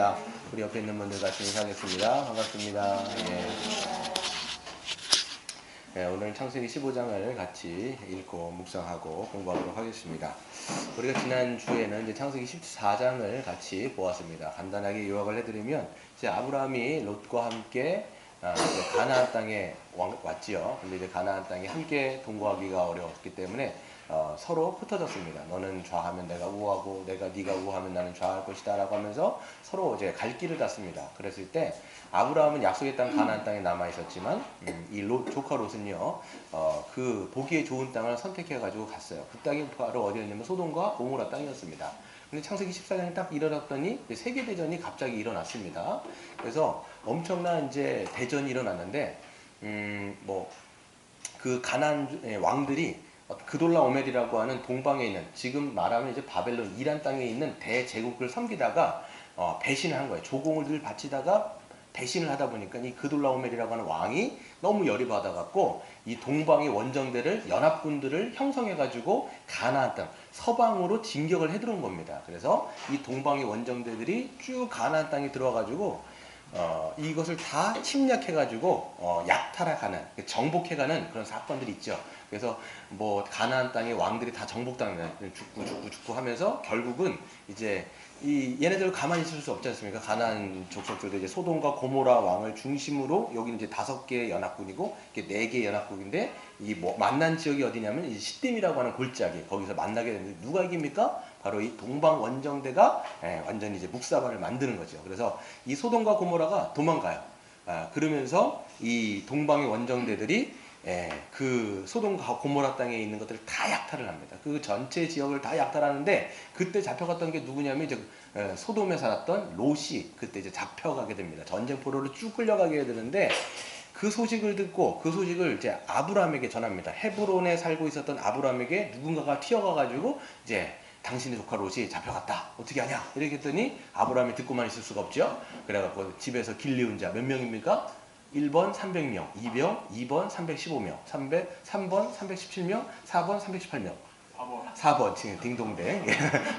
반갑습니다. 우리 옆에 있는 분들 같이 인사하겠습니다. 반갑습니다. 오늘 창세기 15장을 같이 읽고 묵상하고 공부하도록 하겠습니다. 우리가 지난주에는 이제 창세기 14장을 같이 보았습니다. 간단하게 요약을 해드리면, 이제 아브라함이 롯과 함께 이제 가나안 땅에 왔지요. 근데 이제 가나안 땅에 함께 동거하기가 어려웠기 때문에 서로 흩어졌습니다. 너는 좌하면 내가 우하고 네가 우하면 나는 좌할 것이다 라고 하면서 서로 이제 갈 길을 갔습니다. 그랬을 때 아브라함은 약속의 땅 가나안 땅에 남아 있었지만 이 조카 롯은요 그 보기에 좋은 땅을 선택해 가지고 갔어요. 그 땅이 바로 어디였냐면 소돔과 고모라 땅이었습니다. 근데 창세기 14장에 딱 일어났더니 세계대전이 갑자기 일어났습니다. 그래서 엄청난 이제 대전이 일어났는데 그 가나안 왕들이 그돌라오멜이라고 하는 동방에 있는, 지금 말하면 이제 바벨론 이란 땅에 있는 대제국을 섬기다가 배신을 한 거예요. 조공을 늘 바치다가 배신을 하다 보니까 이 그돌라오멜이라고 하는 왕이 너무 열이 받아갖고 이 동방의 원정대를, 연합군들을 형성해가지고 가나안 땅 서방으로 진격을 해들어온 겁니다. 그래서 이 동방의 원정대들이 쭉 가나안 땅에 들어와가지고 이것을 다 침략해가지고 약탈해가는, 정복해가는 그런 사건들이 있죠. 그래서 뭐 가나안 땅의 왕들이 다 정복당하는, 죽고 하면서 결국은 이제 얘네들 가만히 있을 수 없지 않습니까? 가나안 족속들도 이제 소돔과 고모라 왕을 중심으로, 여기는 이제 5개의 연합군이고 이게 4개의 연합국인데, 이 만난 지역이 어디냐면 이 시딤이라고 하는 골짜기, 거기서 만나게 되는데 누가 이깁니까? 바로 이 동방 원정대가 완전히 이제 묵사발을 만드는 거죠. 그래서 이 소돔과 고모라가 도망가요. 그러면서 이 동방의 원정대들이 그 소돔과 고모라 땅에 있는 것들을 다 약탈을 합니다. 그 전체 지역을 다 약탈하는데, 그때 잡혀갔던 게 누구냐면 이제 소돔에 살았던 롯이 그때 이제 잡혀가게 됩니다. 전쟁 포로로 쭉 끌려가게 되는데, 그 소식을 듣고 그 소식을 이제 아브라함에게 전합니다. 헤브론에 살고 있었던 아브라함에게 누군가가 튀어가가지고 이제 당신의 조카 롯이 잡혀갔다. 어떻게 하냐? 이렇게 했더니 아브라함이 듣고만 있을 수가 없죠. 그래갖고 집에서 길리운 자 몇 명입니까? 1번 300명, 2번 315명, 3번 317명, 4번 318명. 4번 지금 딩동댕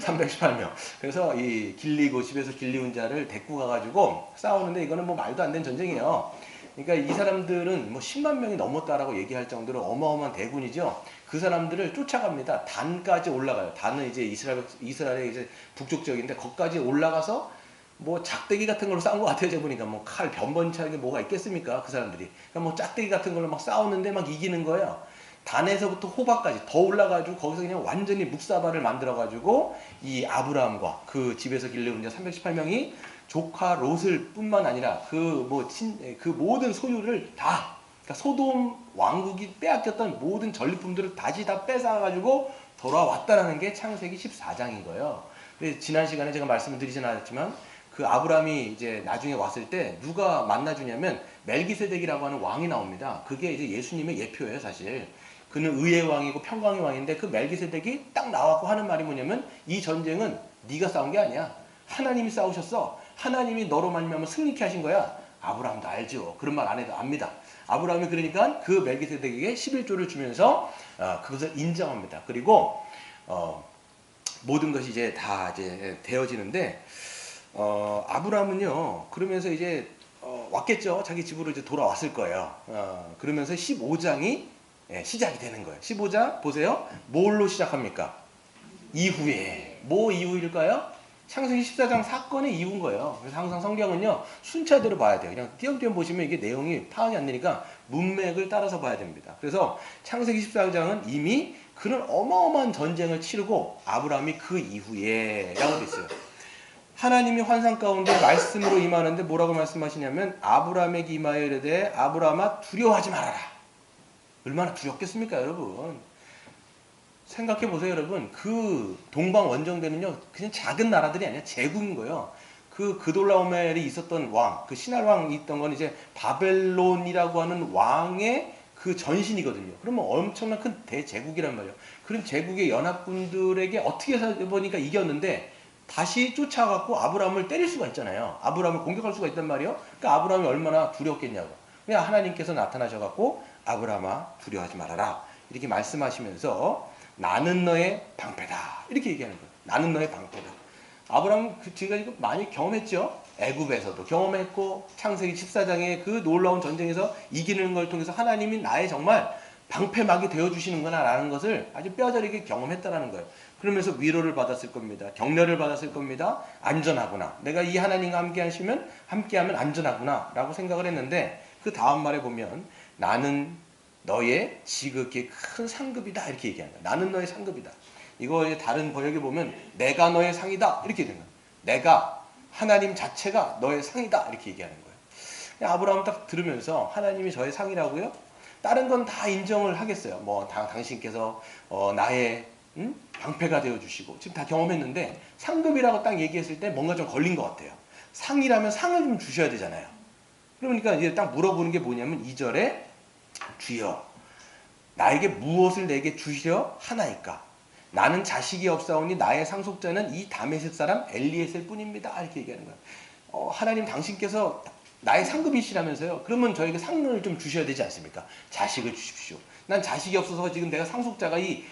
318명. 그래서 이 길리고 집에서 길리운 자를 데리고 가가지고 싸우는데, 이거는 뭐 말도 안 되는 전쟁이에요. 그러니까 이 사람들은 뭐 10만 명이 넘었다라고 얘기할 정도로 어마어마한 대군이죠. 그 사람들을 쫓아갑니다. 단까지 올라가요. 단은 이제 이스라엘의 이제 북쪽 지역인데, 거기까지 올라가서 뭐 작대기 같은 걸로 싸운 것 같아요. 제가 보니까 뭐 칼 변번차게 뭐가 있겠습니까? 그 사람들이. 그러니까 뭐 짝대기 같은 걸로 막 싸우는데 막 이기는 거예요. 단에서부터 호박까지 더 올라가지고 거기서 그냥 완전히 묵사발을 만들어가지고 이 아브라함과 그 집에서 길르는 자 318명이 조카 롯을 뿐만 아니라 그 모든 소유를 다, 그러니까 소돔 왕국이 빼앗겼던 모든 전리품들을 다시 다 뺏어가지고 돌아왔다라는 게 창세기 14장인 거예요. 근데 지난 시간에 제가 말씀을 드리진 않았지만, 그 아브라함이 이제 나중에 왔을 때 누가 만나주냐면 멜기세덱이라고 하는 왕이 나옵니다. 그게 이제 예수님의 예표예요, 사실. 그는 의의 왕이고 평강의 왕인데, 그 멜기세덱이 딱 나왔고 하는 말이 뭐냐면, 이 전쟁은 네가 싸운 게 아니야. 하나님이 싸우셨어. 하나님이 너로 말미암아 승리케 하신 거야. 아브라함도 알죠. 그런 말 안 해도 압니다. 아브라함이 그러니까 그 멜기세덱에게 11조를 주면서 그것을 인정합니다. 그리고 모든 것이 이제 다 이제 되어지는데, 아브라함은요, 그러면서 이제 왔겠죠. 자기 집으로 이제 돌아왔을 거예요. 그러면서 15장이 시작이 되는 거예요. 15장 보세요. 뭘로 시작합니까? 이후에. 뭐 이후일까요? 창세기 14장 사건의 이후인 거예요. 그래서 항상 성경은요, 순차대로 봐야 돼요. 그냥 띄엄띄엄 보시면 이게 내용이 파악이 안 되니까 문맥을 따라서 봐야 됩니다. 그래서 창세기 14장은 이미 그런 어마어마한 전쟁을 치르고 아브라함이 그 이후에 라고 돼 있어요. 하나님이 환상 가운데 말씀으로 임하는데 뭐라고 말씀하시냐면, 아브라함에게 임하여 이르되 아브라함아 두려워하지 말아라. 얼마나 두렵겠습니까, 여러분? 생각해 보세요, 여러분. 그 동방 원정대는요, 그냥 작은 나라들이 아니라 제국인 거예요. 그 그돌라오멜이 있었던 왕, 그 신할 왕이 있던 건 이제 바벨론이라고 하는 왕의 그 전신이거든요. 그러면 엄청난 큰 대제국이란 말이에요. 그런 제국의 연합군들에게 어떻게 해서 보니까 이겼는데, 다시 쫓아갖고 아브라함을 때릴 수가 있잖아요. 아브라함을 공격할 수가 있단 말이에요. 그러니까 아브라함이 얼마나 두렵겠냐고. 그냥 하나님께서 나타나셔갖고 아브라함아 두려워하지 말아라. 이렇게 말씀하시면서 나는 너의 방패다. 이렇게 얘기하는 거예요. 나는 너의 방패다. 아브라함 지금까지 많이 경험했죠. 애굽에서도 경험했고 창세기 14장의 그 놀라운 전쟁에서 이기는 걸 통해서 하나님이 나의 정말 방패막이 되어주시는구나라는 것을 아주 뼈저리게 경험했다라는 거예요. 그러면서 위로를 받았을 겁니다. 격려를 받았을 겁니다. 안전하구나. 내가 이 하나님과 함께하면 안전하구나 라고 생각을 했는데 그 다음 말에 보면 나는 너의 지극히 큰 상급이다 이렇게 얘기하는 거예요. 나는 너의 상급이다. 이거 다른 번역에 보면 내가 너의 상이다 이렇게 되는 거예요. 내가 하나님 자체가 너의 상이다 이렇게 얘기하는 거예요. 아브라함 딱 들으면서 하나님이 저의 상이라고요? 다른 건 다 인정을 하겠어요. 뭐 당신께서 나의 방패가 되어주시고 지금 다 경험했는데 상급이라고 딱 얘기했을 때 뭔가 좀 걸린 것 같아요. 상이라면 상을 좀 주셔야 되잖아요. 그러니까 이제 딱 물어보는 게 뭐냐면 2절에 주여 나에게 무엇을 내게 주시려 하나이까 나는 자식이 없사오니 나의 상속자는 이 다메섹 사람 엘리에셀 뿐입니다 이렇게 얘기하는 거예요. 하나님 당신께서 나의 상급이시라면서요. 그러면 저에게 상을 좀 주셔야 되지 않습니까? 자식을 주십시오. 난 자식이 없어서 지금 내가 상속자가 이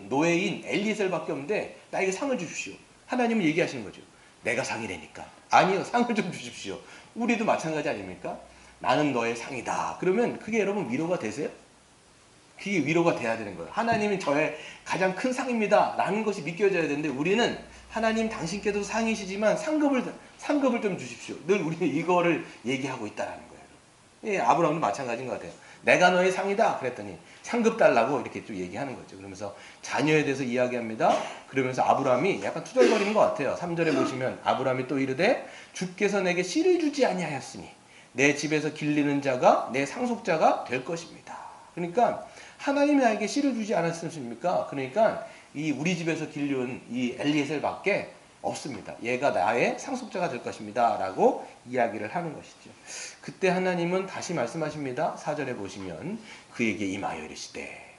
노예인 엘리에셀밖에 없는데 나에게 상을 주십시오. 하나님은 얘기하시는 거죠. 내가 상이라니까. 아니요, 상을 좀 주십시오. 우리도 마찬가지 아닙니까? 나는 너의 상이다. 그러면 그게 여러분 위로가 되세요? 그게 위로가 돼야 되는 거예요. 하나님이 저의 가장 큰 상입니다 라는 것이 믿겨져야 되는데 우리는 하나님 당신께도 상이시지만 상급을 좀 주십시오. 늘 우리는 이거를 얘기하고 있다는 거예요. 예, 아브라함도 마찬가지인 것 같아요. 내가 너의 상이다 그랬더니 상급 달라고 이렇게 또 얘기하는 거죠. 그러면서 자녀에 대해서 이야기합니다. 그러면서 아브라함이 약간 투덜거리는 것 같아요. 3절에 보시면 아브라함이 또 이르되 주께서 내게 씨를 주지 아니하였으니 내 집에서 길리는 자가 내 상속자가 될 것입니다. 그러니까 하나님이 나에게 씨를 주지 않았습니까? 그러니까 이 우리 집에서 길리운 이 엘리에셀밖에 없습니다. 얘가 나의 상속자가 될 것입니다 라고 이야기를 하는 것이죠. 그때 하나님은 다시 말씀하십니다. 4절에 보시면 그에게 임하여 이르시되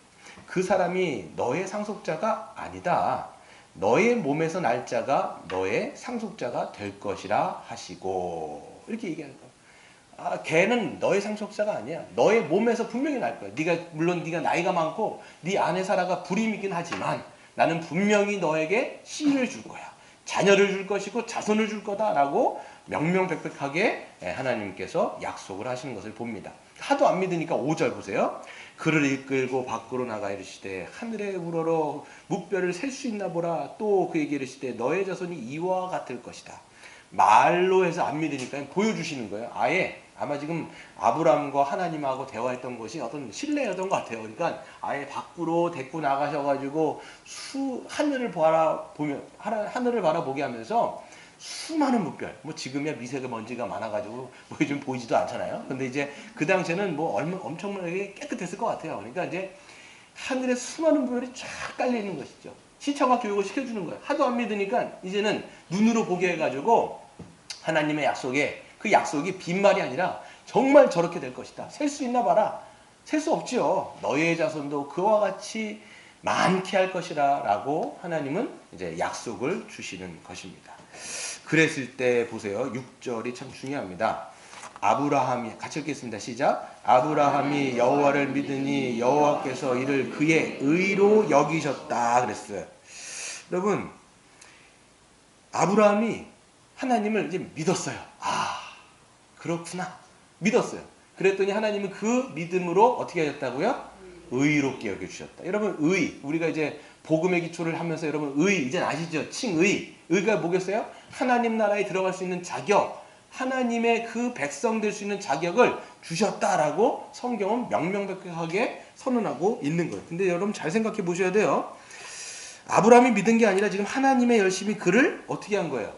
그 사람이 너의 상속자가 아니다. 너의 몸에서 날 자가 너의 상속자가 될 것이라 하시고 이렇게 얘기하는 거예요. 걔는 너의 상속자가 아니야. 너의 몸에서 분명히 날 거야. 물론 네가 나이가 많고 네 아내 사라가 불임이긴 하지만 나는 분명히 너에게 씨를 줄 거야. 자녀를 줄 것이고 자손을 줄 거다라고 명명백백하게 하나님께서 약속을 하시는 것을 봅니다. 하도 안 믿으니까 5절 보세요. 그를 이끌고 밖으로 나가 이르시되 하늘의 우러러 묵별을 셀 수 있나 보라. 또 그에게 이르시되 너의 자손이 이와 같을 것이다. 말로 해서 안 믿으니까 보여주시는 거예요. 아예 아마 지금 아브라함과 하나님하고 대화했던 것이 어떤 신뢰였던 것 같아요. 그러니까 아예 밖으로 데리고 나가셔가지고 하늘을 바라보게 하면서 수많은 묵별, 뭐 지금이야 미세먼지가 많아가지고 뭐 요즘 보이지도 않잖아요. 근데 이제 그 당시에는 뭐 엄청나게 깨끗했을 것 같아요. 그러니까 이제 하늘에 수많은 묵별이 쫙 깔려 있는 것이죠. 시청각 교육을 시켜주는 거예요. 하도 안 믿으니까 이제는 눈으로 보게 해가지고 하나님의 약속에 그 약속이 빈말이 아니라 정말 저렇게 될 것이다. 셀 수 있나 봐라. 셀 수 없지요. 너의 자손도 그와 같이 많게 할 것이라 라고 하나님은 이제 약속을 주시는 것입니다. 그랬을 때 보세요. 6절이 참 중요합니다. 아브라함이 같이 읽겠습니다. 시작. 아브라함이 여호와를 믿으니 여호와께서 이를 그의 의로 여기셨다 그랬어요. 여러분 아브라함이 하나님을 이제 믿었어요. 그렇구나. 믿었어요. 그랬더니 하나님은 그 믿음으로 어떻게 하셨다고요? 의롭게 여겨주셨다. 여러분 우리가 이제 복음의 기초를 하면서 여러분 이제 아시죠? 칭의. 의가 뭐겠어요? 하나님 나라에 들어갈 수 있는 자격, 하나님의 그 백성 될 수 있는 자격을 주셨다라고 성경은 명명백백하게 선언하고 있는 거예요. 근데 여러분 잘 생각해 보셔야 돼요. 아브라함이 믿은 게 아니라 지금 하나님의 열심히 그를 어떻게 한 거예요?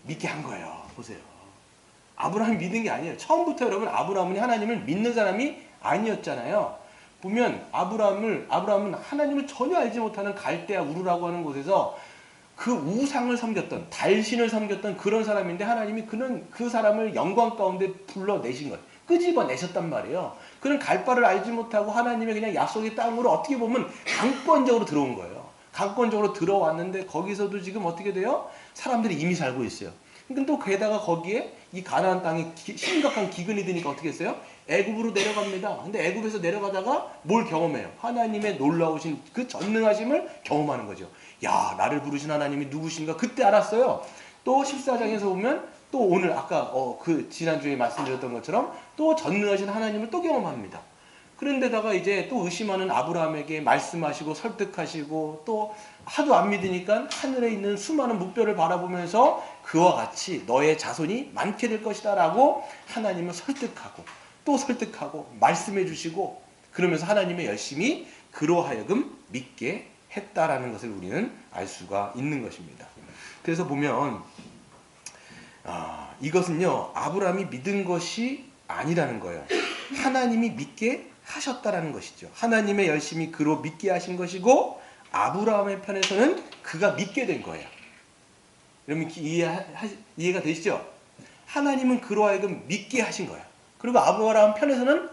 믿게 한 거예요. 보세요. 아브라함이 믿은 게 아니에요. 처음부터 여러분 아브라함은 하나님을 믿는 사람이 아니었잖아요. 보면 아브라함은 하나님을 전혀 알지 못하는 갈대아 우르라고 하는 곳에서 그 우상을 섬겼던 달신을 섬겼던 그런 사람인데 하나님이 그 사람을 영광 가운데 불러내신 거예요. 끄집어내셨단 말이에요. 그는 갈 바를 알지 못하고 하나님의 그냥 약속의 땅으로 어떻게 보면 강권적으로 들어온 거예요. 강권적으로 들어왔는데 거기서도 지금 어떻게 돼요? 사람들이 이미 살고 있어요. 근데 또 게다가 거기에 이 가나안 땅에 심각한 기근이 드니까 어떻게 했어요? 애굽으로 내려갑니다. 근데 애굽에서 내려가다가 뭘 경험해요? 하나님의 놀라우신 그 전능하심을 경험하는 거죠. 야, 나를 부르신 하나님이 누구신가? 그때 알았어요. 또 14장에서 보면 또 오늘 아까 그 지난주에 말씀드렸던 것처럼 또 전능하신 하나님을 또 경험합니다. 그런데다가 이제 또 의심하는 아브라함에게 말씀하시고 설득하시고 또 하도 안 믿으니까 하늘에 있는 수많은 묵별을 바라보면서 그와 같이 너의 자손이 많게 될 것이다 라고 하나님을 설득하고 또 설득하고 말씀해 주시고 그러면서 하나님의 열심히 그로 하여금 믿게 했다라는 것을 우리는 알 수가 있는 것입니다. 그래서 보면 이것은요 아브라함이 믿은 것이 아니라는 거예요. 하나님이 믿게 하셨다라는 것이죠. 하나님의 열심히 그로 믿게 하신 것이고 아브라함의 편에서는 그가 믿게 된 거예요. 여러분 이해가 되시죠? 하나님은 그로 하여금 믿게 하신 거예요. 그리고 아브라함 편에서는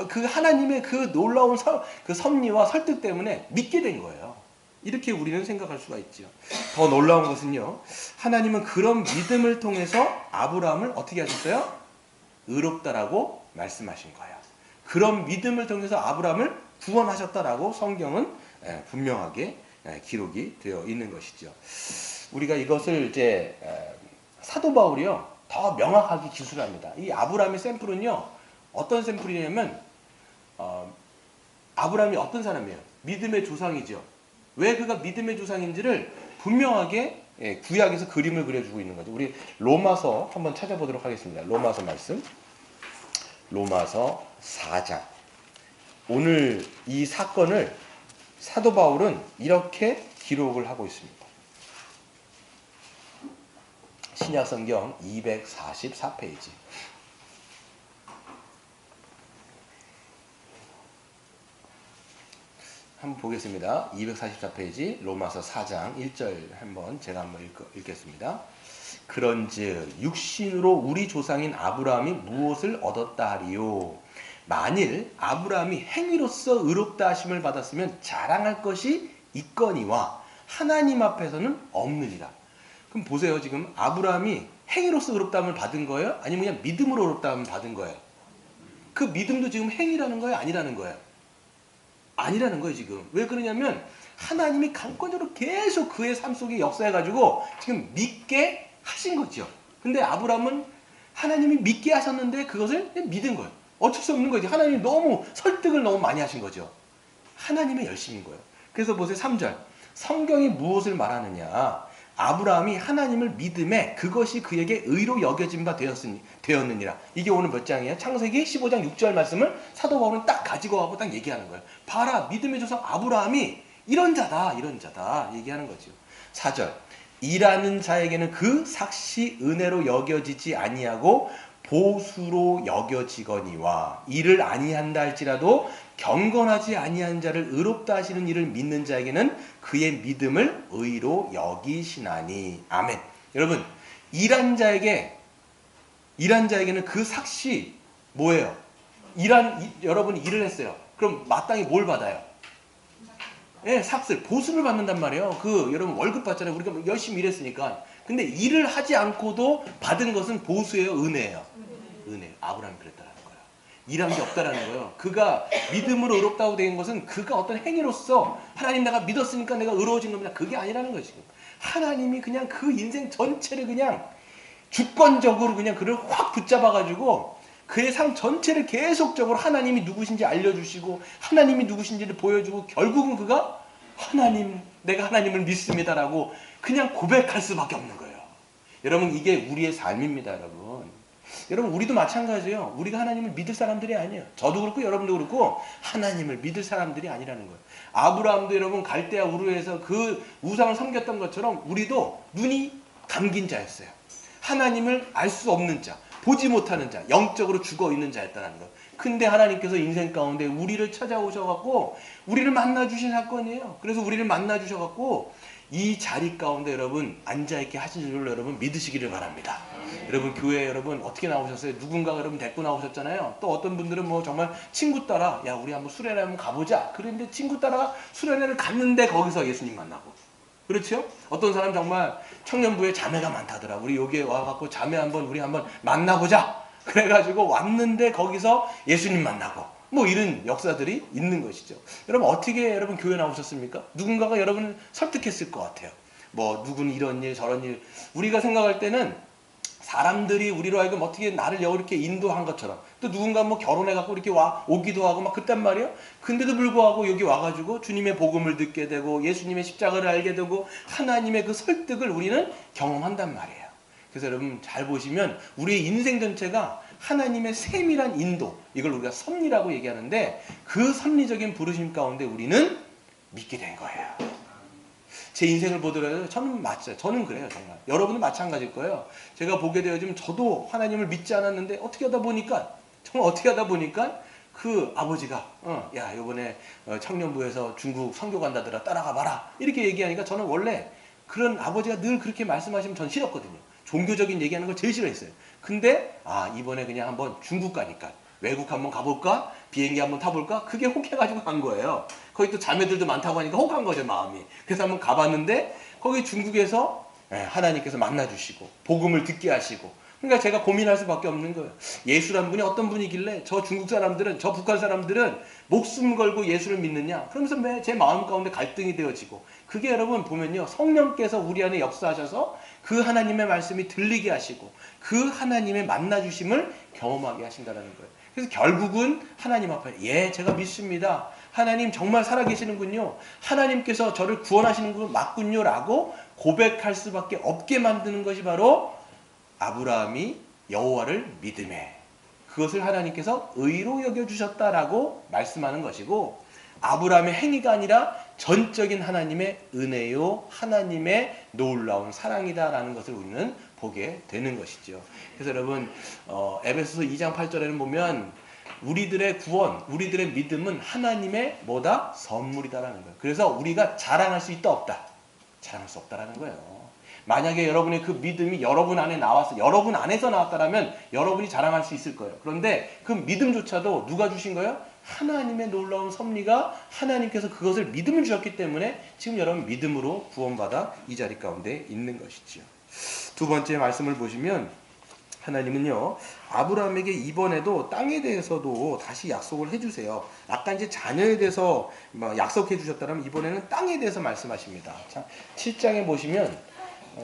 그 하나님의 그 놀라운 그 섭리와 설득 때문에 믿게 된 거예요. 이렇게 우리는 생각할 수가 있죠. 더 놀라운 것은요. 하나님은 그런 믿음을 통해서 아브라함을 어떻게 하셨어요? 의롭다라고 말씀하신 거예요. 그런 믿음을 통해서 아브라함을 구원하셨다라고 성경은 분명하게 기록이 되어 있는 것이죠. 우리가 이것을 이제 사도 바울이요 더 명확하게 기술합니다. 이 아브라함의 샘플은요 어떤 샘플이냐면 아브라함이 어떤 사람이에요? 믿음의 조상이죠. 왜 그가 믿음의 조상인지를 분명하게 구약에서 그림을 그려주고 있는 거죠. 우리 로마서 한번 찾아보도록 하겠습니다. 로마서 말씀. 로마서 4장. 오늘 이 사건을 사도 바울은 이렇게 기록을 하고 있습니다. 신약성경 244페이지. 한번 보겠습니다. 244페이지 로마서 4장 1절 제가 한번 읽겠습니다. 그런즉 육신으로 우리 조상인 아브라함이 무엇을 얻었다 하리요? 만일 아브라함이 행위로서 의롭다 하심을 받았으면 자랑할 것이 있거니와 하나님 앞에서는 없느니라. 그럼 보세요. 지금 아브라함이 행위로서 의롭다함을 받은 거예요? 아니면 그냥 믿음으로 의롭다함을 받은 거예요? 그 믿음도 지금 행위라는 거예요? 아니라는 거예요? 아니라는 거예요 지금. 왜 그러냐면 하나님이 강권적으로 계속 그의 삶 속에 역사해가지고 지금 믿게 하신 거죠. 근데 아브라함은 하나님이 믿게 하셨는데 그것을 믿은 거예요. 어쩔 수 없는 거지. 하나님이 너무 설득을 너무 많이 하신 거죠. 하나님의 열심인 거예요. 그래서 보세요. 3절. 성경이 무엇을 말하느냐. 아브라함이 하나님을 믿음에 그것이 그에게 의로 여겨진 바 되었느니라. 이게 오늘 몇 장이에요? 창세기 15장 6절 말씀을 사도 바울은 딱 가지고 가고 딱 얘기하는 거예요. 봐라. 믿음의 조상 아브라함이 이런 자다. 얘기하는 거죠. 4절. 일하는 자에게는 그 삭시 은혜로 여겨지지 아니하고 보수로 여겨지거니와 이를 아니한다 할지라도 경건하지 아니한 자를 의롭다 하시는 이를 믿는 자에게는 그의 믿음을 의로 여기시나니. 아멘. 여러분 일한 자에게는 그 삭시 뭐예요? 여러분이 일을 했어요. 그럼 마땅히 뭘 받아요? 예, 삭슬, 보수를 받는단 말이에요. 여러분 월급 받잖아요. 우리가 열심히 일했으니까. 근데 일을 하지 않고도 받은 것은 보수예요, 은혜예요? 은혜. 아브라함이 그랬다라는 거예요. 일한 게 없다라는 거예요. 그가 믿음으로 의롭다고 된 것은 그가 어떤 행위로서 하나님 내가 믿었으니까 내가 의로워진 겁니다. 그게 아니라는 거예요, 지금. 하나님이 그냥 그 인생 전체를 그냥 주권적으로 그냥 그를 확 붙잡아가지고 그의 삶 전체를 계속적으로 하나님이 누구신지 알려주시고 하나님이 누구신지를 보여주고 결국은 그가 내가 하나님을 믿습니다라고 그냥 고백할 수밖에 없는 거예요. 여러분 이게 우리의 삶입니다. 여러분 우리도 마찬가지예요. 우리가 하나님을 믿을 사람들이 아니에요. 저도 그렇고 여러분도 그렇고 하나님을 믿을 사람들이 아니라는 거예요. 아브라함도 여러분 갈대아 우르에서 그 우상을 섬겼던 것처럼 우리도 눈이 감긴 자였어요. 하나님을 알 수 없는 자, 보지 못하는 자, 영적으로 죽어있는 자였다는 것. 근데 하나님께서 인생 가운데 우리를 찾아오셔갖고 우리를 만나주신 사건이에요. 그래서 우리를 만나주셔갖고 이 자리 가운데 여러분 앉아있게 하신 줄 여러분 믿으시기를 바랍니다. 여러분 교회 여러분 어떻게 나오셨어요? 누군가 여러분 데리고 나오셨잖아요. 또 어떤 분들은 뭐 정말 친구 따라 야 우리 한번 수련회 한번 가보자. 그런데 친구 따라 수련회를 갔는데 거기서 예수님 만나고. 그렇죠? 어떤 사람 정말 청년부에 자매가 많다더라. 우리 여기에 와갖고 자매 우리 한번 만나보자. 그래가지고 왔는데 거기서 예수님 만나고 뭐 이런 역사들이 있는 것이죠. 여러분 어떻게 여러분 교회 나오셨습니까? 누군가가 여러분을 설득했을 것 같아요. 뭐 누구는 이런 일 저런 일, 우리가 생각할 때는 사람들이 우리로 하여금 어떻게 나를 이렇게 인도한 것처럼, 또 누군가 뭐 결혼해갖고 이렇게 오기도 하고 막 그딴 말이에요. 근데도 불구하고 여기 와가지고 주님의 복음을 듣게 되고 예수님의 십자가를 알게 되고 하나님의 그 설득을 우리는 경험한단 말이에요. 그래서 여러분 잘 보시면 우리의 인생 전체가 하나님의 세밀한 인도, 이걸 우리가 섭리라고 얘기하는데, 그 섭리적인 부르심 가운데 우리는 믿게 된 거예요. 제 인생을 보더라도 저는 맞죠. 저는 그래요, 정말. 여러분은 마찬가지일 거예요. 제가 보게 되어지면 저도 하나님을 믿지 않았는데 어떻게 하다 보니까, 정말 어떻게 하다 보니까 그 아버지가 야 이번에 청년부에서 중국 선교 간다더라, 따라가 봐라, 이렇게 얘기하니까 저는 원래 그런 아버지가 늘 그렇게 말씀하시면 전 싫었거든요. 종교적인 얘기하는 걸 제일 싫어했어요. 근데 이번에 그냥 한번 중국 가니까 외국 한번 가볼까? 비행기 한번 타볼까? 그게 혹해가지고 간 거예요. 거기 또 자매들도 많다고 하니까 혹한 거죠, 마음이. 그래서 한번 가봤는데 거기 중국에서 하나님께서 만나주시고 복음을 듣게 하시고, 그러니까 제가 고민할 수밖에 없는 거예요. 예수란 분이 어떤 분이길래 저 중국 사람들은, 저 북한 사람들은 목숨 걸고 예수를 믿느냐, 그러면서 제 마음 가운데 갈등이 되어지고, 그게 여러분 보면요, 성령께서 우리 안에 역사하셔서 그 하나님의 말씀이 들리게 하시고 그 하나님의 만나주심을 경험하게 하신다는 거예요. 그래서 결국은 하나님 앞에 제가 믿습니다, 하나님 정말 살아계시는군요, 하나님께서 저를 구원하시는 분 맞군요 라고 고백할 수밖에 없게 만드는 것이 바로 아브라함이 여호와를 믿음에, 그것을 하나님께서 의로 여겨주셨다라고 말씀하는 것이고, 아브라함의 행위가 아니라 전적인 하나님의 은혜요, 하나님의 놀라운 사랑이다라는 것을 우리는 보게 되는 것이죠. 그래서 여러분 에베소서 2장 8절에는 보면 우리들의 구원, 우리들의 믿음은 하나님의 뭐다? 선물이다라는 거예요. 그래서 우리가 자랑할 수 있다 없다? 자랑할 수 없다라는 거예요. 만약에 여러분의 그 믿음이 여러분 안에 나와서 여러분 안에서 나왔다라면 여러분이 자랑할 수 있을 거예요. 그런데 그 믿음조차도 누가 주신 거예요? 하나님의 놀라운 섭리가, 하나님께서 그것을 믿음을 주셨기 때문에 지금 여러분 믿음으로 구원받아 이 자리 가운데 있는 것이죠. 두 번째 말씀을 보시면 하나님은요, 아브라함에게 이번에도 땅에 대해서도 다시 약속을 해주세요. 아까 이제 자녀에 대해서 약속해 주셨다면 이번에는 땅에 대해서 말씀하십니다. 자, 7장에 보시면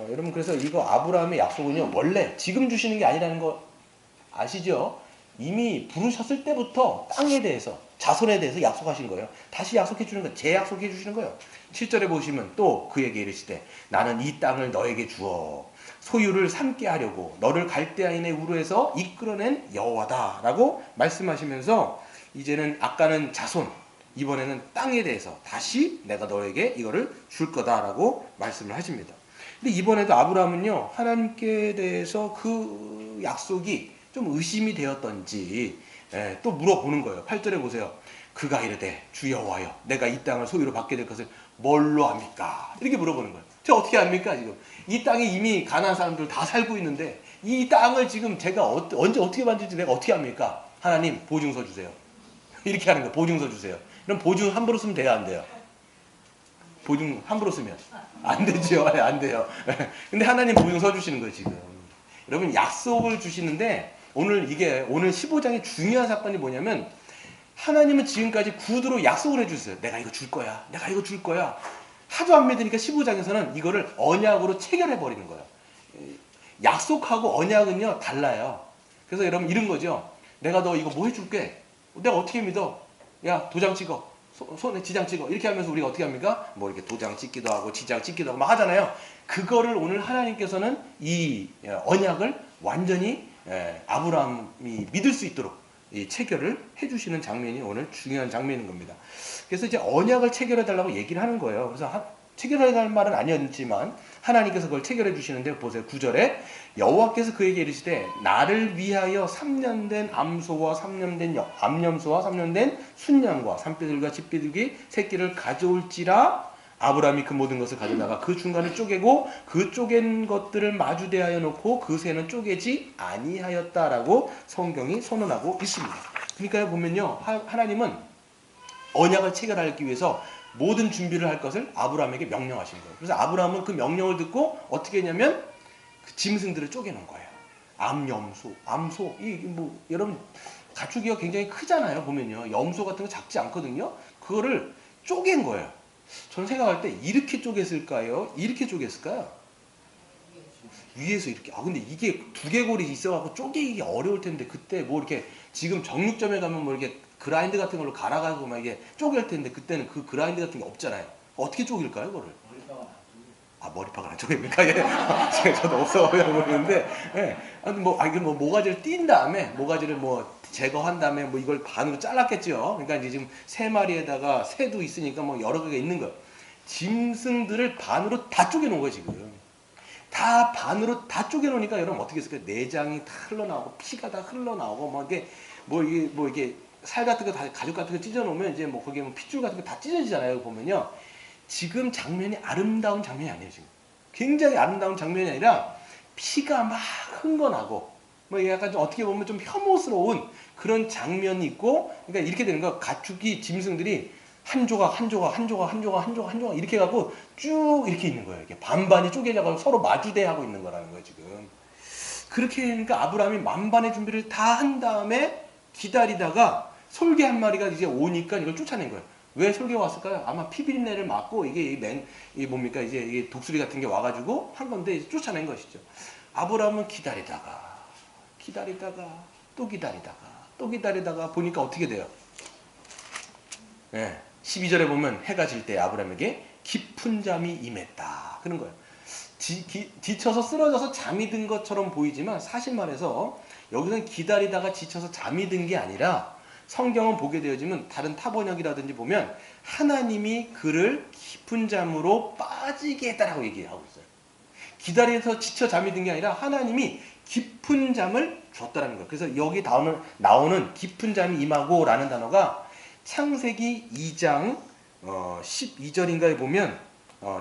여러분, 그래서 이거 아브라함의 약속은요, 원래 지금 주시는 게 아니라는 거 아시죠? 이미 부르셨을 때부터 땅에 대해서, 자손에 대해서 약속하신 거예요. 다시 약속해 주는 거예요. 재약속해 주시는 거예요. 7절에 보시면 또 그에게 이르시되 나는 이 땅을 너에게 주어 소유를 삼게 하려고 너를 갈대아인의 우르에서 이끌어낸 여호와다 라고 말씀하시면서, 이제는 아까는 자손, 이번에는 땅에 대해서 다시 내가 너에게 이거를 줄 거다라고 말씀을 하십니다. 근데 이번에도 아브라함은요, 하나님께 대해서 그 약속이 좀 의심이 되었던지 또 물어보는 거예요. 8절에 보세요. 그가 이르되 주 여호와여, 내가 이 땅을 소유로 받게 될 것을 뭘로 압니까? 이렇게 물어보는 거예요. 제가 어떻게 압니까? 지금 이 땅에 이미 가나안 사람들 다 살고 있는데 이 땅을 지금 제가 언제 어떻게 만들지 내가 어떻게 압니까? 하나님 보증서 주세요. 이렇게 하는 거예요. 보증서 주세요. 그럼 보증 함부로 쓰면 돼요, 안 돼요? 보증 함부로 쓰면 안 되죠. 안 돼요. 근데 하나님 보증서 주시는 거예요, 지금. 여러분, 약속을 주시는데 오늘 15장의 중요한 사건이 뭐냐면, 하나님은 지금까지 구두로 약속을 해주셨어요. 내가 이거 줄 거야. 내가 이거 줄 거야. 하도 안 믿으니까 15장에서는 이거를 언약으로 체결해 버리는 거예요. 약속하고 언약은요, 달라요. 그래서 여러분 이런 거죠. 내가 너 이거 뭐 해줄게. 내가 어떻게 믿어? 야, 도장 찍어. 손에 지장 찍어. 이렇게 하면서 우리가 어떻게 합니까? 뭐 이렇게 도장 찍기도 하고 지장 찍기도 하고 막 하잖아요. 그거를 오늘 하나님께서는 이 언약을 완전히 아브라함이 믿을 수 있도록 이 체결을 해주시는 장면이 오늘 중요한 장면인 겁니다. 그래서 이제 언약을 체결해달라고 얘기를 하는 거예요. 그래서 체결해달 말은 아니었지만 하나님께서 그걸 체결해 주시는데, 보세요. 9절에 여호와께서 그에게 이르시되 나를 위하여 3년 된 암소와 3년 된 암염소와 3년 된 순양과 산비둘기와 집비둘기 새끼를 가져올지라. 아브라함이 그 모든 것을 가져다가 그 중간을 쪼개고 그 쪼갠 것들을 마주 대하여 놓고 그 새는 쪼개지 아니하였다라고 성경이 선언하고 있습니다. 그러니까 보면요, 하나님은 언약을 체결하기 위해서 모든 준비를 할 것을 아브라함에게 명령하신 거예요. 그래서 아브라함은 그 명령을 듣고 어떻게 했냐면 그 짐승들을 쪼개놓은 거예요. 암염소, 암소, 여러분 가축이가 굉장히 크잖아요. 보면요, 염소 같은 거 작지 않거든요. 그거를 쪼갠 거예요. 저는 생각할 때 이렇게 쪼갰을까요? 이렇게 쪼갰을까요? 위에서 이렇게. 아 근데 이게 두개골이 있어갖고 쪼개기 어려울 텐데 그때 뭐 이렇게 지금 정육점에 가면 뭐 이렇게 그라인드 같은 걸로 갈아가지고 막 이게 쪼갤 텐데 그때는 그 그라인드 같은 게 없잖아요. 어떻게 쪼갤까요, 그거를? 아 머리파가 안 쪼갭니까? 예. 저도 없어가지고 모르는데, 예. 아무튼 뭐, 이게 뭐 모가지를 띈 다음에 모가지를 뭐 제거한 다음에 뭐 이걸 반으로 잘랐겠죠. 그러니까 이제 지금 세 마리에다가 새도 있으니까 뭐 여러 개가 있는 거. 짐승들을 반으로 다 쪼개놓은 거예요 지금. 다 반으로 다 쪼개놓으니까 여러분 어떻게 했을까요? 내장이 다 흘러나오고 피가 다 흘러나오고 뭐 이게 살 같은 거 다 가죽 같은 거 찢어놓으면 이제 뭐 거기에 뭐 핏줄 같은 거 다 찢어지잖아요. 보면요. 지금 장면이 아름다운 장면이 아니에요. 지금 굉장히 아름다운 장면이 아니라 피가 막 흥건하고 뭐 약간 좀 어떻게 보면 좀 혐오스러운 그런 장면이 있고, 그러니까 이렇게 되는 거. 가축이 짐승들이 한 조각 한 조각 한 조각 한 조각 한 조각 한 조각 이렇게 해갖고 쭉 이렇게 있는 거예요. 이렇게 반반이 쪼개져가지고 서로 마주대하고 있는 거라는 거예요 지금. 그렇게 하니까 아브라함이 만반의 준비를 다 한 다음에 기다리다가 솔개 한 마리가 이제 오니까 이걸 쫓아낸 거예요. 왜 솔개가 왔을까요? 아마 피비린내를 맡고 이게 뭡니까? 이제 이게 독수리 같은 게 와가지고 한 건데 이제 쫓아낸 것이죠. 아브라함은 기다리다가 또 기다리다가 또 기다리다가 보니까 어떻게 돼요? 네, 12절에 보면 해가 질 때 아브라함에게 깊은 잠이 임했다. 그런 거예요. 지쳐서 쓰러져서 잠이 든 것처럼 보이지만 사실 말해서 여기서는 기다리다가 지쳐서 잠이 든 게 아니라, 성경은 보게 되어지면 다른 타번역이라든지 보면 하나님이 그를 깊은 잠으로 빠지게 했다라고 얘기하고 있어요. 기다려서 지쳐 잠이 든 게 아니라 하나님이 깊은 잠을 줬다라는 거예요. 그래서 여기 나오는 깊은 잠이 임하고 라는 단어가 창세기 2장 12절인가에 보면,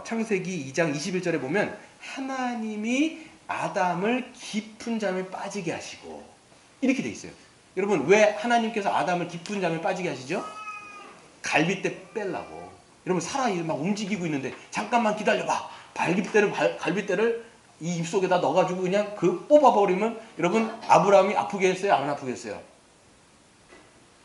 창세기 2장 21절에 보면 하나님이 아담을 깊은 잠에 빠지게 하시고 이렇게 돼 있어요. 여러분 왜 하나님께서 아담을 깊은 잠에 빠지게 하시죠? 갈빗대 빼려고. 여러분 사람이 막 움직이고 있는데 잠깐만 기다려봐. 갈빗대를 이 입속에다 넣어가지고 그냥 뽑아버리면 여러분 아브라함이 아프게 했어요? 안 아프게 했어요?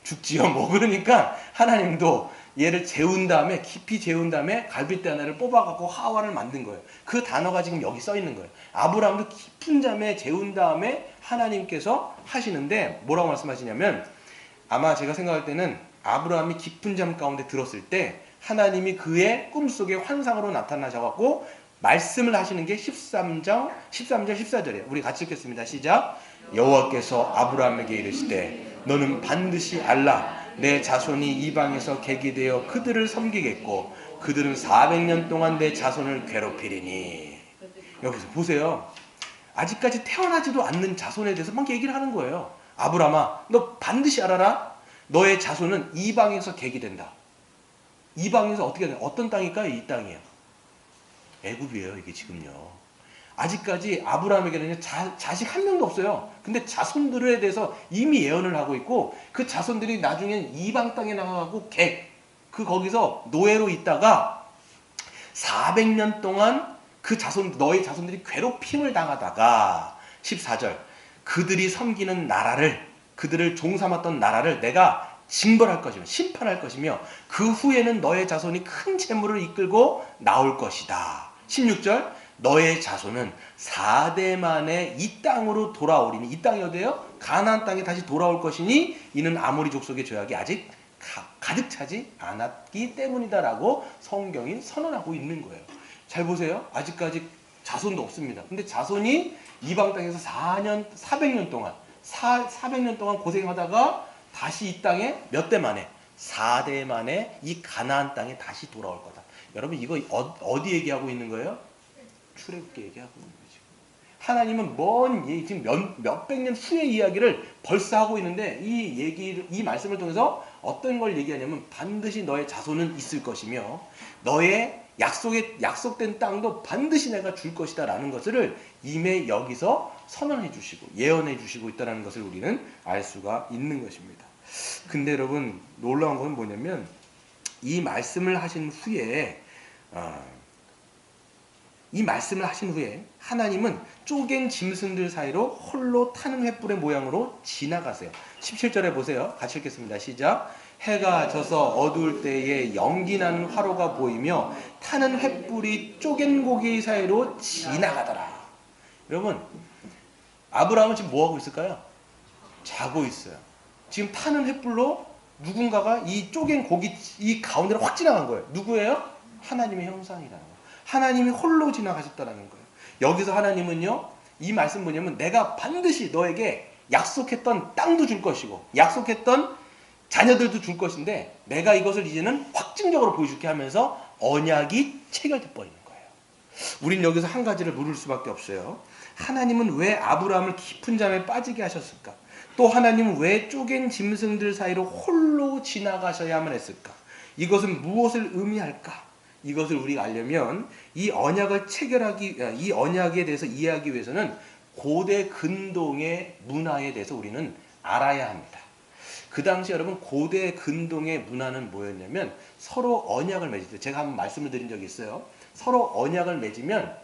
죽지요. 뭐 그러니까 하나님도 얘를 재운 다음에 깊이 재운 다음에 갈빗대 하나를 뽑아갖고 하와를 만든 거예요. 그 단어가 지금 여기 써 있는 거예요. 아브라함도 깊은 잠에 재운 다음에 하나님께서 하시는데 뭐라고 말씀하시냐면, 아마 제가 생각할 때는 아브라함이 깊은 잠 가운데 들었을 때 하나님이 그의 꿈속에 환상으로 나타나셔갖고 말씀을 하시는 게 13절 14절이에요. 우리 같이 읽겠습니다. 시작. 여호와께서 아브라함에게 이르시되 너는 반드시 알라. 내 자손이 이방에서 객이 되어 그들을 섬기겠고 그들은 400년 동안 내 자손을 괴롭히리니. 여기서 보세요. 아직까지 태어나지도 않는 자손에 대해서 막 얘기를 하는 거예요. 아브라함아, 너 반드시 알아라. 너의 자손은 이방에서 객이 된다. 이방에서 어떻게 된다? 어떤 땅일까요? 이 땅이에요. 애굽이에요. 이게 지금요. 아직까지 아브라함에게는 자식 한 명도 없어요. 근데 자손들에 대해서 이미 예언을 하고 있고, 그 자손들이 나중엔 이방 땅에 나가고 거기서 노예로 있다가 400년 동안 너의 자손들이 괴롭힘을 당하다가 14절 그들이 섬기는 나라를, 그들을 종삼았던 나라를 내가 징벌할 것이며 심판할 것이며 그 후에는 너의 자손이 큰 재물을 이끌고 나올 것이다. 16절 너의 자손은 4대 만에 이 땅으로 돌아오리니, 이 땅이 어디예요? 가나안 땅에 다시 돌아올 것이니 이는 아모리 족속의 죄악이 아직 가득 차지 않았기 때문이다라고 성경이 선언하고 있는 거예요. 잘 보세요. 아직까지 자손도 없습니다. 근데 자손이 이방 땅에서 400년 동안 400년 동안 고생하다가 다시 이 땅에 몇 대 만에? 4대 만에 이 가나안 땅에 다시 돌아올 거다. 여러분 이거 어디 얘기하고 있는 거예요? 출애굽기 얘기하고 있는 거죠. 하나님은 지금 몇백 년 후의 이야기를 벌써 하고 있는데 이 말씀을 통해서 어떤 걸 얘기하냐면 반드시 너의 자손은 있을 것이며 너의 약속된 땅도 반드시 내가 줄 것이다 라는 것을 이미 여기서 선언해 주시고 예언해 주시고 있다는 것을 우리는 알 수가 있는 것입니다. 근데 여러분 놀라운 건 뭐냐면 이 말씀을 하신 후에 하나님은 쪼갠 짐승들 사이로 홀로 타는 횃불의 모양으로 지나가세요. 17절에 보세요. 같이 읽겠습니다. 시작. 해가 져서 어두울 때에 연기나는 화로가 보이며 타는 횃불이 쪼갠 고기 사이로 지나가더라. 여러분, 아브라함은 지금 뭐하고 있을까요? 자고 있어요. 지금 타는 횃불로 누군가가 이 쪼갠 고기 이 가운데로 확 지나간 거예요. 누구예요? 하나님의 형상이라는 거예요. 하나님이 홀로 지나가셨다는 거예요. 여기서 하나님은요, 이 말씀 뭐냐면 내가 반드시 너에게 약속했던 땅도 줄 것이고 약속했던 자녀들도 줄 것인데 내가 이것을 이제는 확증적으로 보여줄게 하면서 언약이 체결돼 버리는 거예요. 우린 여기서 한 가지를 물을 수밖에 없어요. 하나님은 왜 아브라함을 깊은 잠에 빠지게 하셨을까? 또 하나님은 왜 쪼갠 짐승들 사이로 홀로 지나가셔야만 했을까? 이것은 무엇을 의미할까? 이것을 우리가 알려면 이 언약에 대해서 이해하기 위해서는 고대 근동의 문화에 대해서 우리는 알아야 합니다. 그 당시 여러분 고대 근동의 문화는 뭐였냐면 서로 언약을 맺을 때 제가 한번 말씀을 드린 적이 있어요. 서로 언약을 맺으면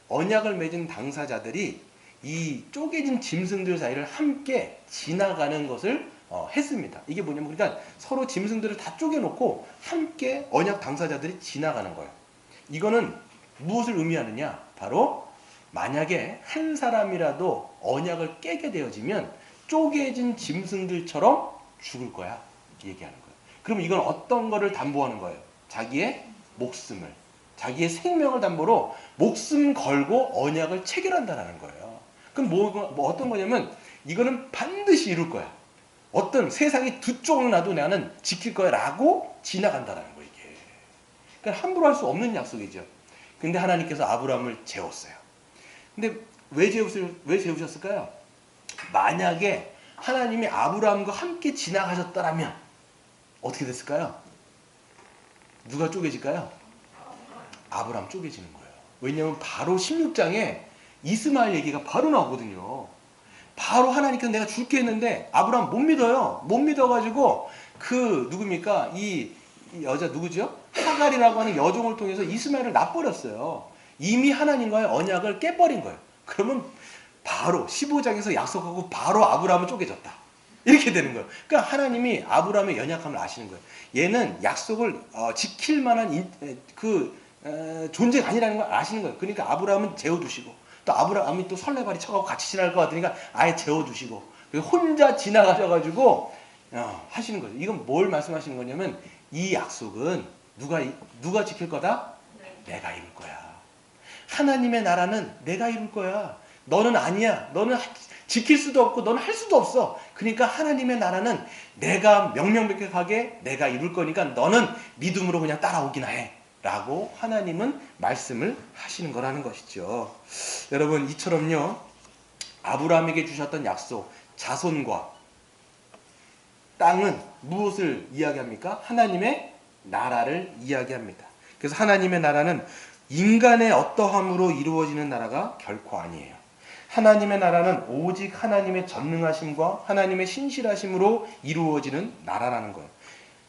언약을 맺은 당사자들이 이 쪼개진 짐승들 사이를 함께 지나가는 것을 했습니다. 이게 뭐냐면 그러니까 서로 짐승들을 다 쪼개놓고 함께 언약 당사자들이 지나가는 거예요. 이거는 무엇을 의미하느냐? 바로 만약에 한 사람이라도 언약을 깨게 되어지면 쪼개진 짐승들처럼 죽을 거야. 얘기하는 거예요. 그럼 이건 어떤 거를 담보하는 거예요? 자기의 목숨을, 자기의 생명을 담보로 목숨 걸고 언약을 체결한다는 거예요. 그럼 뭐 어떤 거냐면 이거는 반드시 이룰 거야. 어떤 세상이 두 쪽을 놔도 나는 지킬 거야 라고 지나간다는 거예요. 이게. 그러니까 함부로 할 수 없는 약속이죠. 근데 하나님께서 아브라함을 재웠어요. 근데 왜 재우셨을까요? 만약에 하나님이 아브라함과 함께 지나가셨다면 어떻게 됐을까요? 누가 쪼개질까요? 아브라함 쪼개지는 거예요. 왜냐하면 바로 16장에 이스마엘 얘기가 바로 나오거든요. 바로 하나님께서 내가 줄게 했는데 아브라함 못 믿어요. 못 믿어가지고 그 누굽니까? 이 여자 누구죠? 하갈이라고 하는 여종을 통해서 이스마엘을 놔버렸어요. 이미 하나님과의 언약을 깨버린 거예요. 그러면 바로 15장에서 약속하고 바로 아브라함은 쪼개졌다. 이렇게 되는 거예요. 그러니까 하나님이 아브라함의 연약함을 아시는 거예요. 얘는 약속을 지킬 만한 존재가 아니라는 걸 아시는 거예요. 그러니까 아브라함은 재워두시고 또 아브라함이 또 설레발이 쳐가고 같이 지나갈 것 같으니까 아예 재워두시고 혼자 지나가셔가지고 하시는 거예요. 이건 뭘 말씀하시는 거냐면 이 약속은 누가 지킬 거다? 내가 이룰 거야. 하나님의 나라는 내가 이룰 거야. 너는 아니야. 너는 지킬 수도 없고 너는 할 수도 없어. 그러니까 하나님의 나라는 내가 명명백백하게 내가 이룰 거니까 너는 믿음으로 그냥 따라오기나 해. 라고 하나님은 말씀을 하시는 거라는 것이죠. 여러분 이처럼요. 아브라함에게 주셨던 약속, 자손과 땅은 무엇을 이야기합니까? 하나님의 나라를 이야기합니다. 그래서 하나님의 나라는 인간의 어떠함으로 이루어지는 나라가 결코 아니에요. 하나님의 나라는 오직 하나님의 전능하심과 하나님의 신실하심으로 이루어지는 나라라는 거예요.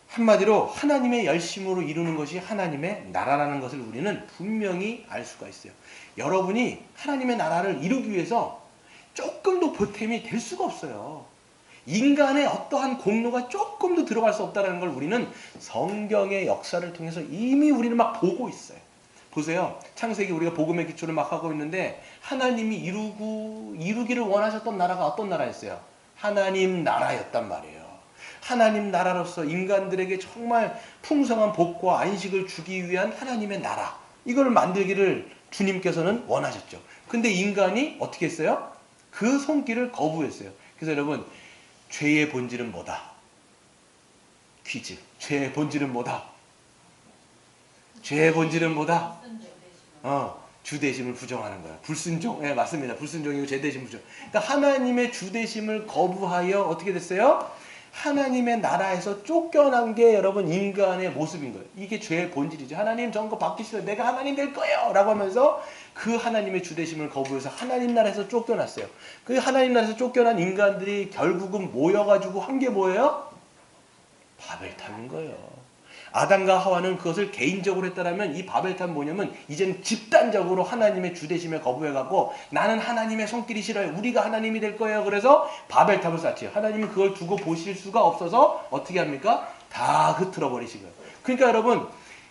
한마디로 하나님의 열심으로 이루는 것이 하나님의 나라라는 것을 우리는 분명히 알 수가 있어요. 여러분이 하나님의 나라를 이루기 위해서 조금도 보탬이 될 수가 없어요. 인간의 어떠한 공로가 조금도 들어갈 수 없다는 걸 우리는 성경의 역사를 통해서 이미 우리는 막 보고 있어요. 보세요. 창세기 우리가 복음의 기초를 막 하고 있는데 하나님이 이루기를 원하셨던 나라가 어떤 나라였어요? 하나님 나라였단 말이에요. 하나님 나라로서 인간들에게 정말 풍성한 복과 안식을 주기 위한 하나님의 나라. 이걸 만들기를 주님께서는 원하셨죠. 근데 인간이 어떻게 했어요? 그 손길을 거부했어요. 그래서 여러분, 죄의 본질은 뭐다? 퀴즈. 죄의 본질은 뭐다? 죄의 본질은 뭐다? 주대심을 부정하는 거야. 불순종. 네, 맞습니다. 불순종이고 죄대심 부정. 그러니까 하나님의 주대심을 거부하여 어떻게 됐어요? 하나님의 나라에서 쫓겨난 게 여러분 인간의 모습인 거예요. 이게 죄의 본질이죠. 하나님 전거 바뀌시면 내가 하나님 될 거예요 라고 하면서 그 하나님의 주대심을 거부해서 하나님 나라에서 쫓겨났어요. 그 하나님 나라에서 쫓겨난 인간들이 결국은 모여가지고 한 게 뭐예요? 바벨탑인 거예요. 아담과 하와는 그것을 개인적으로 했다라면 이 바벨탑은 뭐냐면 이제는 집단적으로 하나님의 주대심에 거부해갖고 나는 하나님의 손길이 싫어요. 우리가 하나님이 될 거예요. 그래서 바벨탑을 쌓지요. 하나님은 그걸 두고 보실 수가 없어서 어떻게 합니까? 다 흐트러 버리신 거예요. 그러니까 여러분,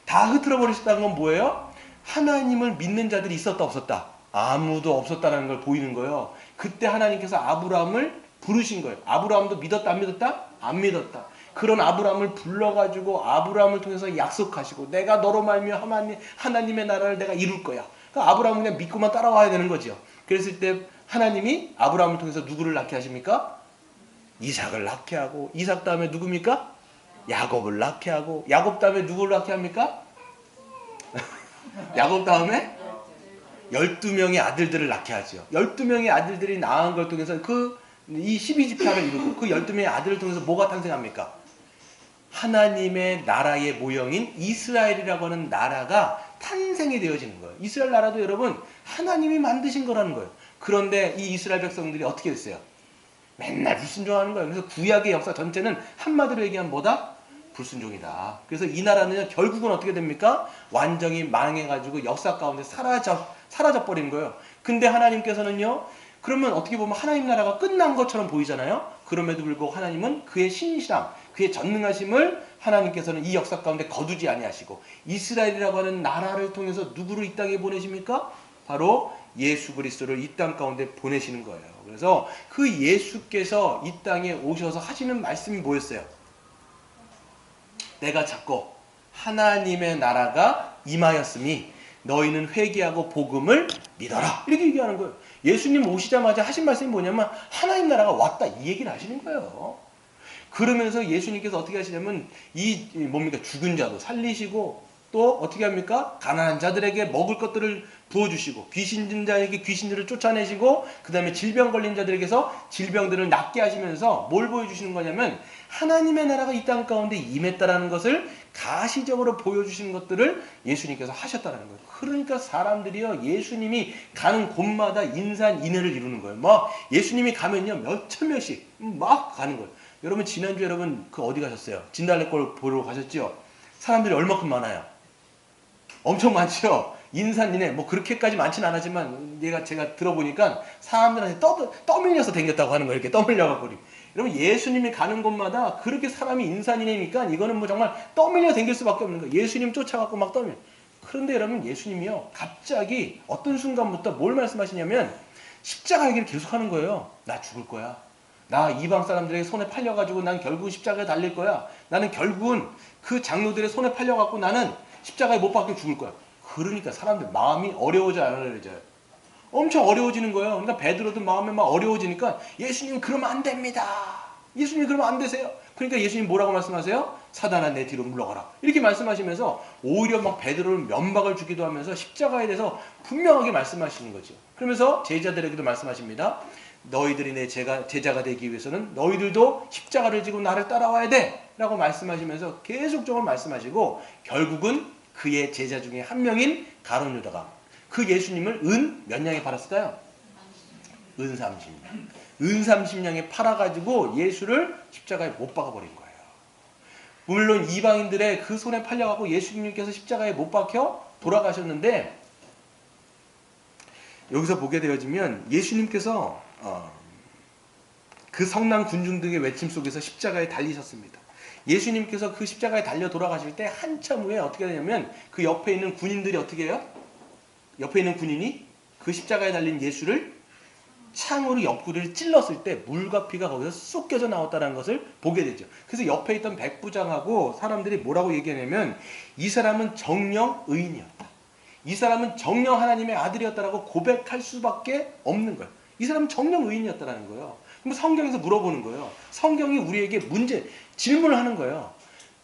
다 흐트러 버리셨다는 건 뭐예요? 하나님을 믿는 자들이 있었다 없었다? 아무도 없었다는 걸 보이는 거예요. 그때 하나님께서 아브라함을 부르신 거예요. 아브라함도 믿었다 안 믿었다? 안 믿었다. 그런 아브라함을 불러가지고 아브라함을 통해서 약속하시고 내가 너로 말미암아 하나님의 나라를 내가 이룰 거야. 그러니까 아브라함은 그냥 믿고만 따라와야 되는 거죠. 그랬을 때 하나님이 아브라함을 통해서 누구를 낳게 하십니까? 이삭을 낳게 하고, 이삭 다음에 누굽니까? 야곱을 낳게 하고, 야곱 다음에 누구를 낳게 합니까? 야곱 다음에 12명의 아들들을 낳게 하죠. 12명의 아들들이 낳은 걸 통해서 이 12지파를 이루고 그 12명의 아들을 통해서 뭐가 탄생합니까? 하나님의 나라의 모형인 이스라엘이라고 하는 나라가 탄생이 되어지는 거예요. 이스라엘 나라도 여러분 하나님이 만드신 거라는 거예요. 그런데 이 이스라엘 백성들이 어떻게 됐어요? 맨날 불순종하는 거예요. 그래서 구약의 역사 전체는 한마디로 얘기하면 뭐다? 불순종이다. 그래서 이 나라는 결국은 어떻게 됩니까? 완전히 망해가지고 역사 가운데 사라져버린 거예요. 근데 하나님께서는요, 그러면 어떻게 보면 하나님 나라가 끝난 것처럼 보이잖아요. 그럼에도 불구하고 하나님은 그의 신실함, 그의 전능하심을 하나님께서는 이 역사 가운데 거두지 아니하시고 이스라엘이라고 하는 나라를 통해서 누구를 이 땅에 보내십니까? 바로 예수 그리스도를 이 땅 가운데 보내시는 거예요. 그래서 그 예수께서 이 땅에 오셔서 하시는 말씀이 뭐였어요? 내가 찾고 하나님의 나라가 임하였으니 너희는 회개하고 복음을 믿어라. 이렇게 얘기하는 거예요. 예수님 오시자마자 하신 말씀이 뭐냐면 하나님 나라가 왔다 이 얘기를 하시는 거예요. 그러면서 예수님께서 어떻게 하시냐면 뭡니까? 죽은 자도 살리시고 또 어떻게 합니까? 가난한 자들에게 먹을 것들을 부어주시고 귀신 든 자에게 귀신들을 쫓아내시고 그 다음에 질병 걸린 자들에게서 질병들을 낫게 하시면서 뭘 보여주시는 거냐면 하나님의 나라가 이 땅 가운데 임했다라는 것을 가시적으로 보여주시는 것들을 예수님께서 하셨다는 거예요. 그러니까 사람들이요, 예수님이 가는 곳마다 인산인해를 이루는 거예요. 막 예수님이 가면요 몇천 명씩 막 가는 거예요. 여러분 지난주에 여러분 어디 가셨어요? 진달래꽃 보러 가셨죠? 사람들이 얼마큼 많아요? 엄청 많죠? 인산인해 뭐 그렇게까지 많지는 않았지만 제가 들어보니까 사람들한테 떠밀려서 댕겼다고 하는 거예요. 이렇게 떠밀려갖고. 여러분 예수님이 가는 곳마다 그렇게 사람이 인산인해니까 이거는 뭐 정말 떠밀려 댕길 수밖에 없는 거예요. 예수님 쫓아갖고 막 떠밀려. 그런데 여러분 예수님이요 갑자기 어떤 순간부터 뭘 말씀하시냐면 십자가 얘기를 계속하는 거예요. 나 죽을 거야. 나 이방 사람들에게 손에 팔려가지고 난 결국은 십자가에 달릴 거야. 나는 결국은 그 장로들의 손에 팔려갖고 나는 십자가에 못 박혀 죽을 거야. 그러니까 사람들 마음이 어려워져 안 어려워져요? 엄청 어려워지는 거예요. 그러니까 베드로도 마음이 막 어려워지니까 예수님 그러면 안 됩니다. 예수님 그러면 안 되세요. 그러니까 예수님 뭐라고 말씀하세요? 사단아 내 뒤로 물러가라. 이렇게 말씀하시면서 오히려 막 베드로를 면박을 주기도 하면서 십자가에 대해서 분명하게 말씀하시는 거죠. 그러면서 제자들에게도 말씀하십니다. 너희들이 내 제자가 되기 위해서는 너희들도 십자가를 지고 나를 따라와야 돼 라고 말씀하시면서 계속적으로 말씀하시고 결국은 그의 제자 중에 한 명인 가룟 유다가 그 예수님을 몇 냥에 팔았을까요? 은 30냥. 은 30냥에 팔아가지고 예수를 십자가에 못 박아버린 거예요. 물론 이방인들의 그 손에 팔려가고 예수님께서 십자가에 못 박혀 돌아가셨는데 여기서 보게 되어지면 예수님께서 그 성난 군중 등의 외침 속에서 십자가에 달리셨습니다. 예수님께서 그 십자가에 달려 돌아가실 때 한참 후에 어떻게 되냐면 그 옆에 있는 군인들이 어떻게 해요? 옆에 있는 군인이 그 십자가에 달린 예수를 창으로 옆구리를 찔렀을 때 물과 피가 거기서 쏙 껴져 나왔다는 것을 보게 되죠. 그래서 옆에 있던 백부장하고 사람들이 뭐라고 얘기하냐면 이 사람은 정령 의인이었다. 이 사람은 정령 하나님의 아들이었다라고 고백할 수밖에 없는 거예요. 이 사람은 정령 의인이었다라는 거예요. 그럼 성경에서 물어보는 거예요. 성경이 우리에게 질문을 하는 거예요.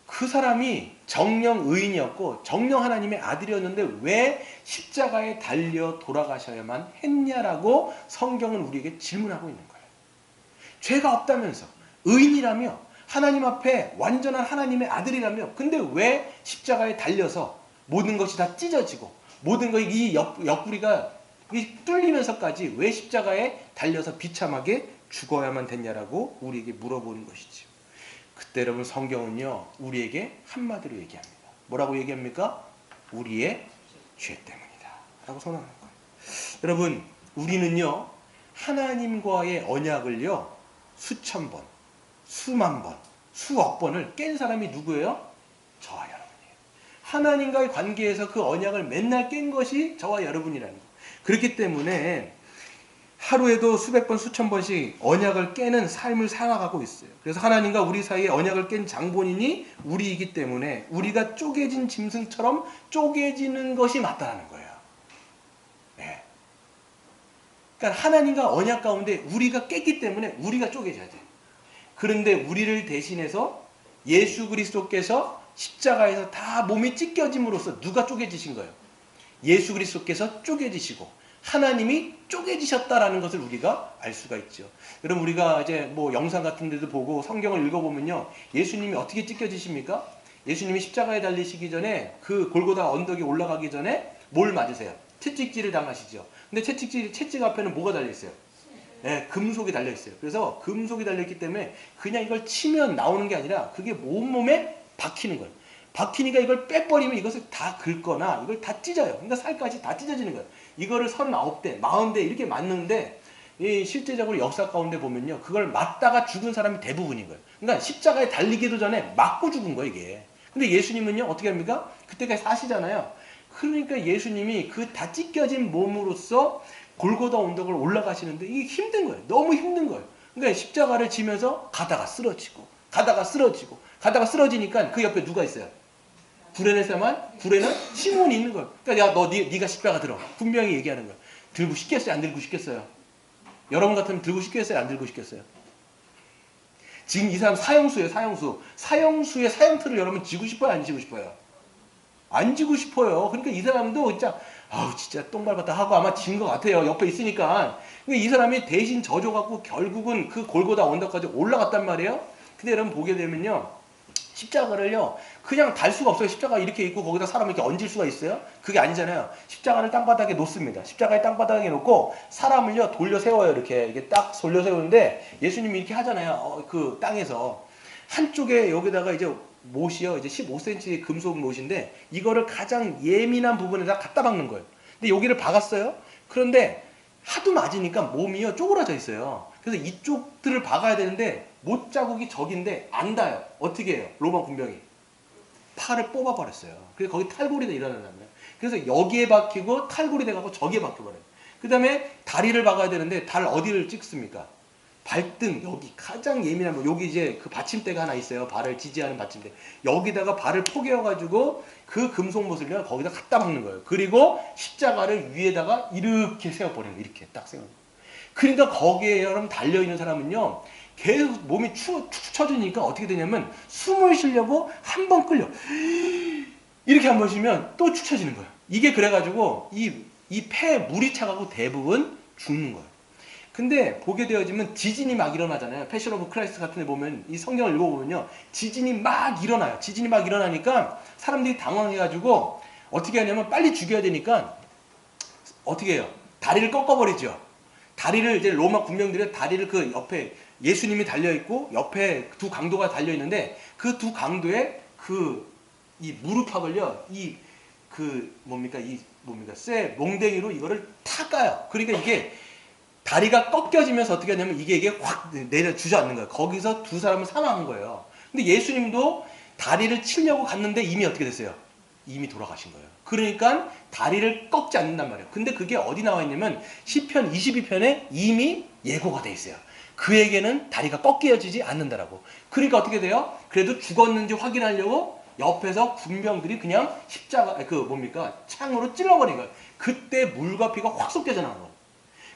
그 사람이 정령 의인이었고 정령 하나님의 아들이었는데 왜 십자가에 달려 돌아가셔야만 했냐라고 성경은 우리에게 질문하고 있는 거예요. 죄가 없다면서 의인이라며 하나님 앞에 완전한 하나님의 아들이라며 근데 왜 십자가에 달려서 모든 것이 다 찢어지고 모든 것이 이 옆구리가 뚫리면서까지 왜 십자가에 달려서 비참하게 죽어야만 됐냐라고 우리에게 물어보는 것이죠. 그때 여러분 성경은요 우리에게 한마디로 얘기합니다. 뭐라고 얘기합니까? 우리의 죄 때문이다 라고 선언하는 거예요. 여러분 우리는요 하나님과의 언약을요 수천 번, 수만 번, 수억 번을 깬 사람이 누구예요? 저와 여러분이에요. 하나님과의 관계에서 그 언약을 맨날 깬 것이 저와 여러분이라는 거. 그렇기 때문에 하루에도 수백 번 수천 번씩 언약을 깨는 삶을 살아가고 있어요. 그래서 하나님과 우리 사이에 언약을 깬 장본인이 우리이기 때문에 우리가 쪼개진 짐승처럼 쪼개지는 것이 맞다는 거예요. 네. 그러니까 하나님과 언약 가운데 우리가 깼기 때문에 우리가 쪼개져야 돼요. 그런데 우리를 대신해서 예수 그리스도께서 십자가에서 다 몸이 찢겨짐으로써 누가 쪼개지신 거예요? 예수 그리스도께서 쪼개지시고 하나님이 쪼개지셨다라는 것을 우리가 알 수가 있죠. 여러분 우리가 이제 뭐 영상 같은 데도 보고 성경을 읽어보면요. 예수님이 어떻게 찢겨지십니까? 예수님이 십자가에 달리시기 전에 그 골고다 언덕에 올라가기 전에 뭘 맞으세요? 채찍질을 당하시죠. 근데 채찍 앞에는 뭐가 달려있어요? 네, 금속이 달려있어요. 그래서 금속이 달려있기 때문에 그냥 이걸 치면 나오는 게 아니라 그게 온몸에 박히는 거예요. 박히니까 이걸 빼버리면 이것을 다 긁거나 이걸 다 찢어요. 그러니까 살까지 다 찢어지는 거예요. 이거를 39대, 40대 이렇게 맞는데 이 실제적으로 역사 가운데 보면요. 그걸 맞다가 죽은 사람이 대부분인 거예요. 그러니까 십자가에 달리기도 전에 맞고 죽은 거예요, 이게. 근데 예수님은요, 어떻게 합니까? 그때까지 사시잖아요. 그러니까 예수님이 그 다 찢겨진 몸으로써 골고다 언덕을 올라가시는데 이게 힘든 거예요. 너무 힘든 거예요. 그러니까 십자가를 지면서 가다가 쓰러지고, 가다가 쓰러지고, 가다가 쓰러지니까 그 옆에 누가 있어요? 구레는 시몬이 있는 거예요. 그러니까 야, 네가 십자가 들어. 분명히 얘기하는 거예요. 들고 싶겠어요? 안 들고 싶겠어요? 여러분 같으면 들고 싶겠어요? 안 들고 싶겠어요? 지금 이 사람 사형수예요, 사형수. 사형수의 사형틀을 여러분 지고 싶어요? 안 지고 싶어요? 안 지고 싶어요. 그러니까 이 사람도 진짜 아우 진짜 똥 밟았다 하고 아마 진 것 같아요. 옆에 있으니까. 그러니까 이 사람이 대신 져줘갖고 결국은 그 골고다 언덕까지 올라갔단 말이에요. 근데 여러분 보게 되면요. 십자가를요. 그냥 달 수가 없어요. 십자가 이렇게 있고 거기다 사람을 이렇게 얹을 수가 있어요? 그게 아니잖아요. 십자가를 땅바닥에 놓습니다. 십자가에 땅바닥에 놓고 사람을요. 돌려 세워요. 이렇게 딱 돌려 세우는데 예수님이 이렇게 하잖아요. 그 땅에서. 한쪽에 여기다가 이제 못이요. 이제 15cm 금속 못인데 이거를 가장 예민한 부분에다 갖다 박는 거예요. 근데 여기를 박았어요. 그런데 하도 맞으니까 몸이요. 쪼그라져 있어요. 그래서 이쪽들을 박아야 되는데 못 자국이 저긴데 안 닿아요. 어떻게 해요? 로마 군병이 팔을 뽑아버렸어요. 그래서 거기 탈골이 일어나는 거예요. 그래서 여기에 박히고 탈골이 돼가고 저기에 박혀버려요. 그 다음에 다리를 박아야 되는데 달 어디를 찍습니까? 발등 여기 가장 예민한 거 여기 이제 그 받침대가 하나 있어요. 발을 지지하는 받침대. 여기다가 발을 포개어가지고 그 금속못을 거기다 갖다 박는 거예요. 그리고 십자가를 위에다가 이렇게 세워버리는 거예요. 이렇게 딱 세워요. 그러니까 거기에 여러분 달려있는 사람은요. 계속 몸이 축 처지니까 어떻게 되냐면 숨을 쉬려고 한 번 끌려. 이렇게 한 번 쉬면 또 축 처지는 거예요. 이게 그래가지고 이 폐에 물이 차가고 대부분 죽는 거예요. 근데 보게 되어지면 지진이 막 일어나잖아요. 패션 오브 크라이스트 같은 데 보면 이 성경을 읽어보면요. 지진이 막 일어나요. 지진이 막 일어나니까 사람들이 당황해가지고 어떻게 하냐면 빨리 죽여야 되니까 어떻게 해요? 다리를 꺾어버리죠. 다리를 이제 로마 군병들이 다리를 그 옆에 예수님이 달려있고 옆에 두 강도가 달려있는데 그 두 강도에 이 무릎팍을요. 쇠 몽댕이로 이거를 탁 까요. 그러니까 이게 다리가 꺾여지면서 어떻게 하냐면 이게 확 내려 주저앉는 거예요. 거기서 두 사람은 사망한 거예요. 근데 예수님도 다리를 치려고 갔는데 이미 어떻게 됐어요? 이미 돌아가신 거예요. 그러니까 다리를 꺾지 않는단 말이에요. 근데 그게 어디 나와 있냐면 시편 22편에 이미 예고가 돼 있어요. 그에게는 다리가 꺾여지지 않는다라고. 그러니까 어떻게 돼요? 그래도 죽었는지 확인하려고 옆에서 군병들이 그냥 창으로 찔러버린 거예요. 그때 물과 피가 확 쏟겨져 나온 거예요.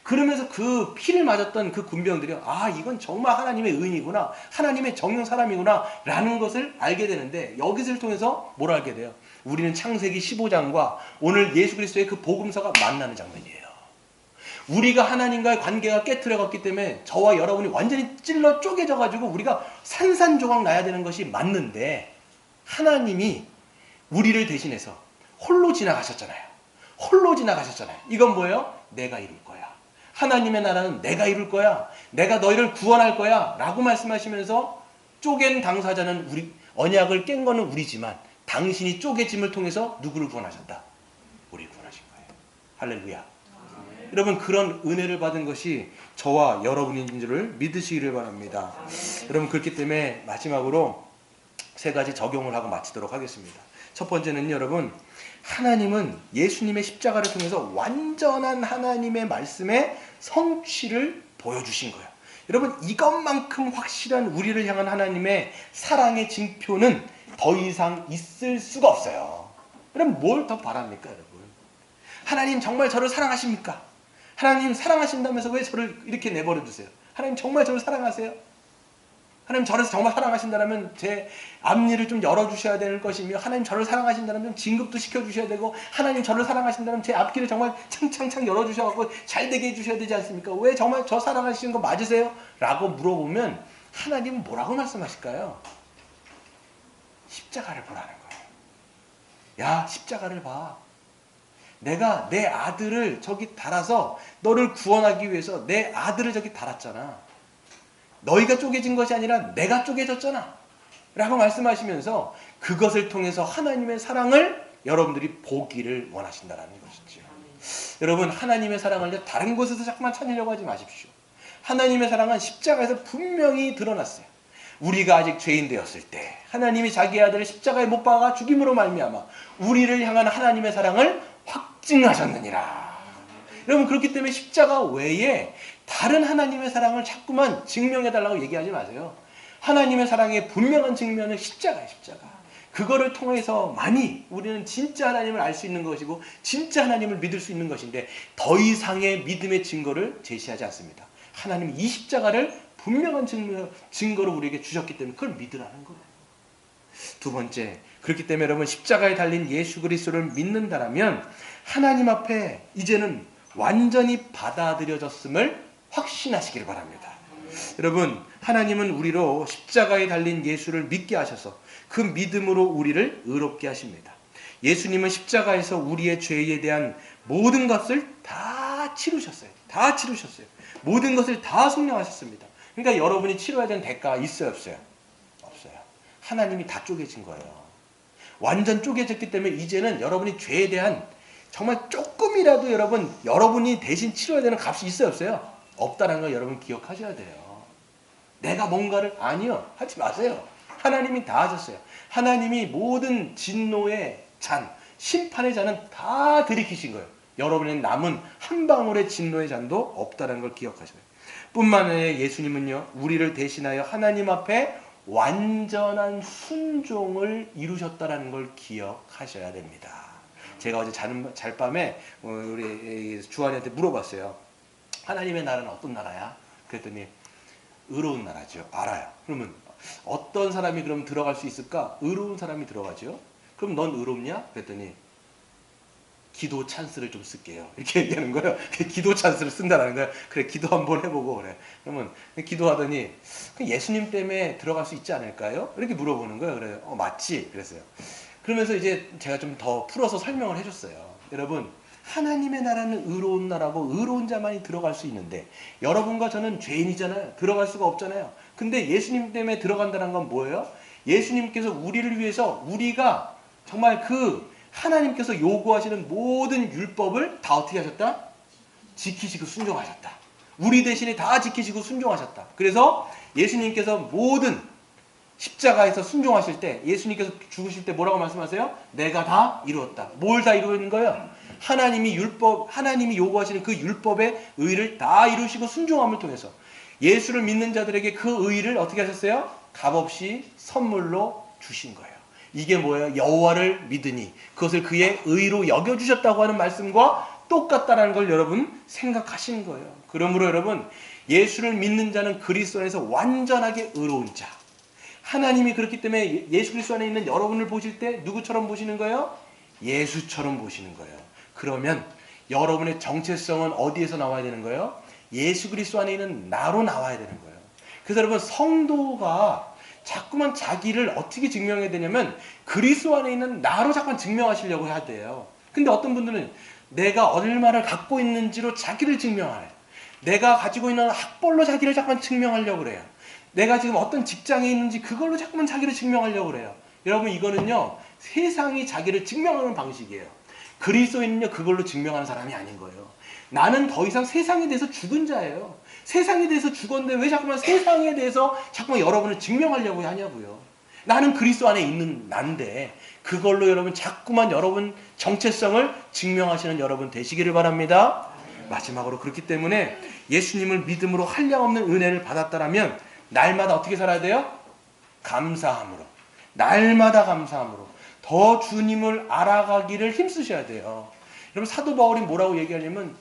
그러면서 그 피를 맞았던 그 군병들이 이건 정말 하나님의 의인이구나. 하나님의 정령 사람이구나. 라는 것을 알게 되는데 여기서를 통해서 뭘 알게 돼요? 우리는 창세기 15장과 오늘 예수 그리스도의 그 복음서가 만나는 장면이에요. 우리가 하나님과의 관계가 깨트려갔기 때문에 저와 여러분이 완전히 찔러 쪼개져가지고 우리가 산산조각 나야 되는 것이 맞는데 하나님이 우리를 대신해서 홀로 지나가셨잖아요. 홀로 지나가셨잖아요. 이건 뭐예요? 내가 이룰 거야. 하나님의 나라는 내가 이룰 거야. 내가 너희를 구원할 거야. 라고 말씀하시면서 쪼갠 당사자는 언약을 깬 거는 우리지만 당신이 쪼개짐을 통해서 누구를 구원하셨다? 우리를 구원하신 거예요. 할렐루야. 여러분 그런 은혜를 받은 것이 저와 여러분인 줄을 믿으시기를 바랍니다. 여러분, 그렇기 때문에 마지막으로 세 가지 적용을 하고 마치도록 하겠습니다. 첫 번째는 여러분, 하나님은 예수님의 십자가를 통해서 완전한 하나님의 말씀의 성취를 보여주신 거예요. 여러분, 이것만큼 확실한 우리를 향한 하나님의 사랑의 징표는 더 이상 있을 수가 없어요. 그럼 뭘 더 바랍니까, 여러분? 하나님 정말 저를 사랑하십니까? 하나님 사랑하신다면서 왜 저를 이렇게 내버려 두세요? 하나님 정말 저를 사랑하세요? 하나님 저를 정말 사랑하신다면 제 앞니를 좀 열어주셔야 되는 것이며, 하나님 저를 사랑하신다면 진급도 시켜주셔야 되고, 하나님 저를 사랑하신다면 제 앞길을 정말 창창창 열어주셔서 잘 되게 해주셔야 되지 않습니까? 왜 정말 저 사랑하시는 거 맞으세요? 라고 물어보면 하나님은 뭐라고 말씀하실까요? 십자가를 보라는 거예요. 야, 십자가를 봐. 내가 내 아들을 저기 달아서 너를 구원하기 위해서 내 아들을 저기 달았잖아. 너희가 쪼개진 것이 아니라 내가 쪼개졌잖아. 라고 말씀하시면서 그것을 통해서 하나님의 사랑을 여러분들이 보기를 원하신다는 것이죠. 여러분, 하나님의 사랑을 다른 곳에서 자꾸만 찾으려고 하지 마십시오. 하나님의 사랑은 십자가에서 분명히 드러났어요. 우리가 아직 죄인 되었을 때 하나님이 자기 아들을 십자가에 못 박아 죽임으로 말미암아 우리를 향한 하나님의 사랑을 확증하셨느니라. 여러분, 그렇기 때문에 십자가 외에 다른 하나님의 사랑을 자꾸만 증명해달라고 얘기하지 마세요. 하나님의 사랑의 분명한 증명은 십자가예요, 십자가. 그거를 통해서 많이 우리는 진짜 하나님을 알 수 있는 것이고 진짜 하나님을 믿을 수 있는 것인데, 더 이상의 믿음의 증거를 제시하지 않습니다. 하나님이 이 십자가를 분명한 증거로 우리에게 주셨기 때문에 그걸 믿으라는 거예요. 두 번째, 그렇기 때문에 여러분, 십자가에 달린 예수 그리스도를 믿는다라면 하나님 앞에 이제는 완전히 받아들여졌음을 확신하시길 바랍니다. 여러분, 하나님은 우리로 십자가에 달린 예수를 믿게 하셔서 그 믿음으로 우리를 의롭게 하십니다. 예수님은 십자가에서 우리의 죄에 대한 모든 것을 다 치르셨어요. 다 치르셨어요. 모든 것을 다 속량하셨습니다. 그러니까 여러분이 치러야 되는 대가가 있어요, 없어요? 없어요. 하나님이 다 쪼개진 거예요. 완전 쪼개졌기 때문에 이제는 여러분이 죄에 대한 정말 조금이라도 여러분이 대신 치러야 되는 값이 있어요, 없어요? 없다는 걸 여러분 기억하셔야 돼요. 내가 뭔가를, 아니요, 하지 마세요. 하나님이 다 하셨어요. 하나님이 모든 진노의 잔, 심판의 잔은 다 들이키신 거예요. 여러분의 남은 한 방울의 진노의 잔도 없다는 걸 기억하셔야 돼요. 뿐만 아니라 예수님은요, 우리를 대신하여 하나님 앞에 완전한 순종을 이루셨다는 걸 기억하셔야 됩니다. 제가 어제 잘밤에 우리 주한이한테 물어봤어요. 하나님의 나라는 어떤 나라야? 그랬더니 의로운 나라죠. 알아요. 그러면 어떤 사람이 그럼 들어갈 수 있을까? 의로운 사람이 들어가죠. 그럼 넌 의롭냐? 그랬더니 기도 찬스를 좀 쓸게요. 이렇게 얘기하는 거예요. 기도 찬스를 쓴다는 거예요. 그래, 기도 한번 해보고 그래. 그러면 기도하더니 예수님 때문에 들어갈 수 있지 않을까요? 이렇게 물어보는 거예요. 그래, 맞지? 그랬어요. 그러면서 이제 제가 좀 더 풀어서 설명을 해줬어요. 여러분, 하나님의 나라는 의로운 나라고 의로운 자만이 들어갈 수 있는데, 여러분과 저는 죄인이잖아요. 들어갈 수가 없잖아요. 근데 예수님 때문에 들어간다는 건 뭐예요? 예수님께서 우리를 위해서 우리가 정말 하나님께서 요구하시는 모든 율법을 다 어떻게 하셨다? 지키시고 순종하셨다. 우리 대신에 다 지키시고 순종하셨다. 그래서 예수님께서 모든 십자가에서 순종하실 때, 예수님께서 죽으실 때 뭐라고 말씀하세요? 내가 다 이루었다. 뭘 다 이루는 거예요? 하나님이 요구하시는 그 율법의 의를 다 이루시고 순종함을 통해서 예수를 믿는 자들에게 그 의를 어떻게 하셨어요? 값없이 선물로 주신 거예요. 이게 뭐예요? 여호와를 믿으니 그것을 그의 의로 여겨주셨다고 하는 말씀과 똑같다는 걸 여러분 생각하시는 거예요. 그러므로 여러분, 예수를 믿는 자는 그리스도 안에서 완전하게 의로운 자. 하나님이 그렇기 때문에 예수 그리스도 안에 있는 여러분을 보실 때 누구처럼 보시는 거예요? 예수처럼 보시는 거예요. 그러면 여러분의 정체성은 어디에서 나와야 되는 거예요? 예수 그리스도 안에 있는 나로 나와야 되는 거예요. 그래서 여러분, 성도가 자꾸만 자기를 어떻게 증명해야 되냐면 그리스도 안에 있는 나로 자꾸만 증명하시려고 해야 돼요. 근데 어떤 분들은 내가 얼마를 갖고 있는지로 자기를 증명하래. 내가 가지고 있는 학벌로 자기를 자꾸만 증명하려고 그래요. 내가 지금 어떤 직장에 있는지 그걸로 자꾸만 자기를 증명하려고 그래요. 여러분, 이거는요, 세상이 자기를 증명하는 방식이에요. 그리스도인은요, 그걸로 증명하는 사람이 아닌 거예요. 나는 더 이상 세상에 대해서 죽은 자예요. 세상에 대해서 죽었는데 왜 자꾸만 세상에 대해서 자꾸만 여러분을 증명하려고 하냐고요. 나는 그리스도 안에 있는 난데 그걸로 여러분 자꾸만 여러분 정체성을 증명하시는 여러분 되시기를 바랍니다. 마지막으로 그렇기 때문에 예수님을 믿음으로 한량없는 은혜를 받았다라면 날마다 어떻게 살아야 돼요? 감사함으로. 날마다 감사함으로. 더 주님을 알아가기를 힘쓰셔야 돼요. 여러분 사도 바울이 뭐라고 얘기하냐면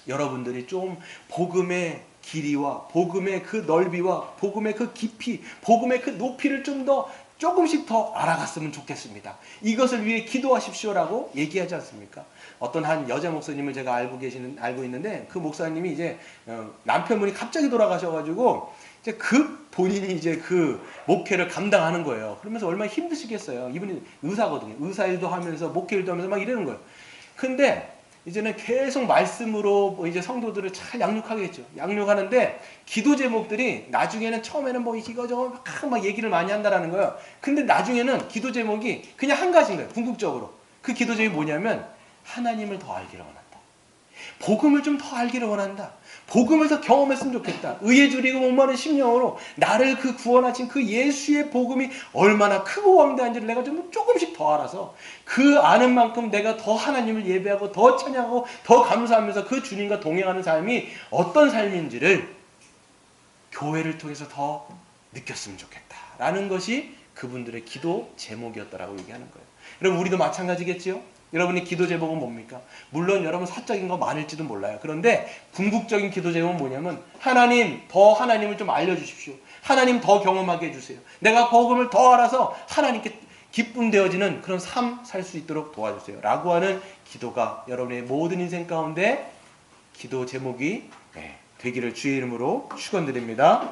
여러분들이 좀 복음의 길이와 복음의 그 넓이와 복음의 그 깊이, 복음의 그 높이를 좀 더 조금씩 더 알아갔으면 좋겠습니다. 이것을 위해 기도하십시오라고 얘기하지 않습니까? 어떤 한 여자 목사님을 제가 알고 있는데 그 목사님이 이제 남편분이 갑자기 돌아가셔가지고 이제 본인이 이제 그 목회를 감당하는 거예요. 그러면서 얼마나 힘드시겠어요. 이분이 의사거든요. 의사 일도 하면서 목회 일도 하면서 막 이러는 거예요. 근데 이제는 계속 말씀으로 이제 성도들을 잘 양육하겠죠. 양육하는데 기도 제목들이 나중에는 처음에는 뭐 이거저거 막 얘기를 많이 한다라는 거예요. 근데 나중에는 기도 제목이 그냥 한 가지인 거예요. 궁극적으로. 그 기도 제목이 뭐냐면 하나님을 더 알기를 원한다. 복음을 좀 더 알기를 원한다. 복음을 더 경험했으면 좋겠다. 의에 줄이고 목마른 심령으로 나를 그 구원하신 그 예수의 복음이 얼마나 크고 왕대한지를 내가 좀 조금씩 더 알아서 그 아는 만큼 내가 더 하나님을 예배하고 더 찬양하고 더 감사하면서 그 주님과 동행하는 삶이 어떤 삶인지를 교회를 통해서 더 느꼈으면 좋겠다라는 것이 그분들의 기도 제목이었다라고 얘기하는 거예요. 여러분 우리도 마찬가지겠지요? 여러분의 기도 제목은 뭡니까? 물론 여러분 사적인 거 많을지도 몰라요. 그런데 궁극적인 기도 제목은 뭐냐면 하나님, 더 하나님을 좀 알려주십시오. 하나님 더 경험하게 해주세요. 내가 복음을 더 알아서 하나님께 기쁨 되어지는 그런 삶 살 수 있도록 도와주세요. 라고 하는 기도가 여러분의 모든 인생 가운데 기도 제목이 되기를 주의 이름으로 축원드립니다.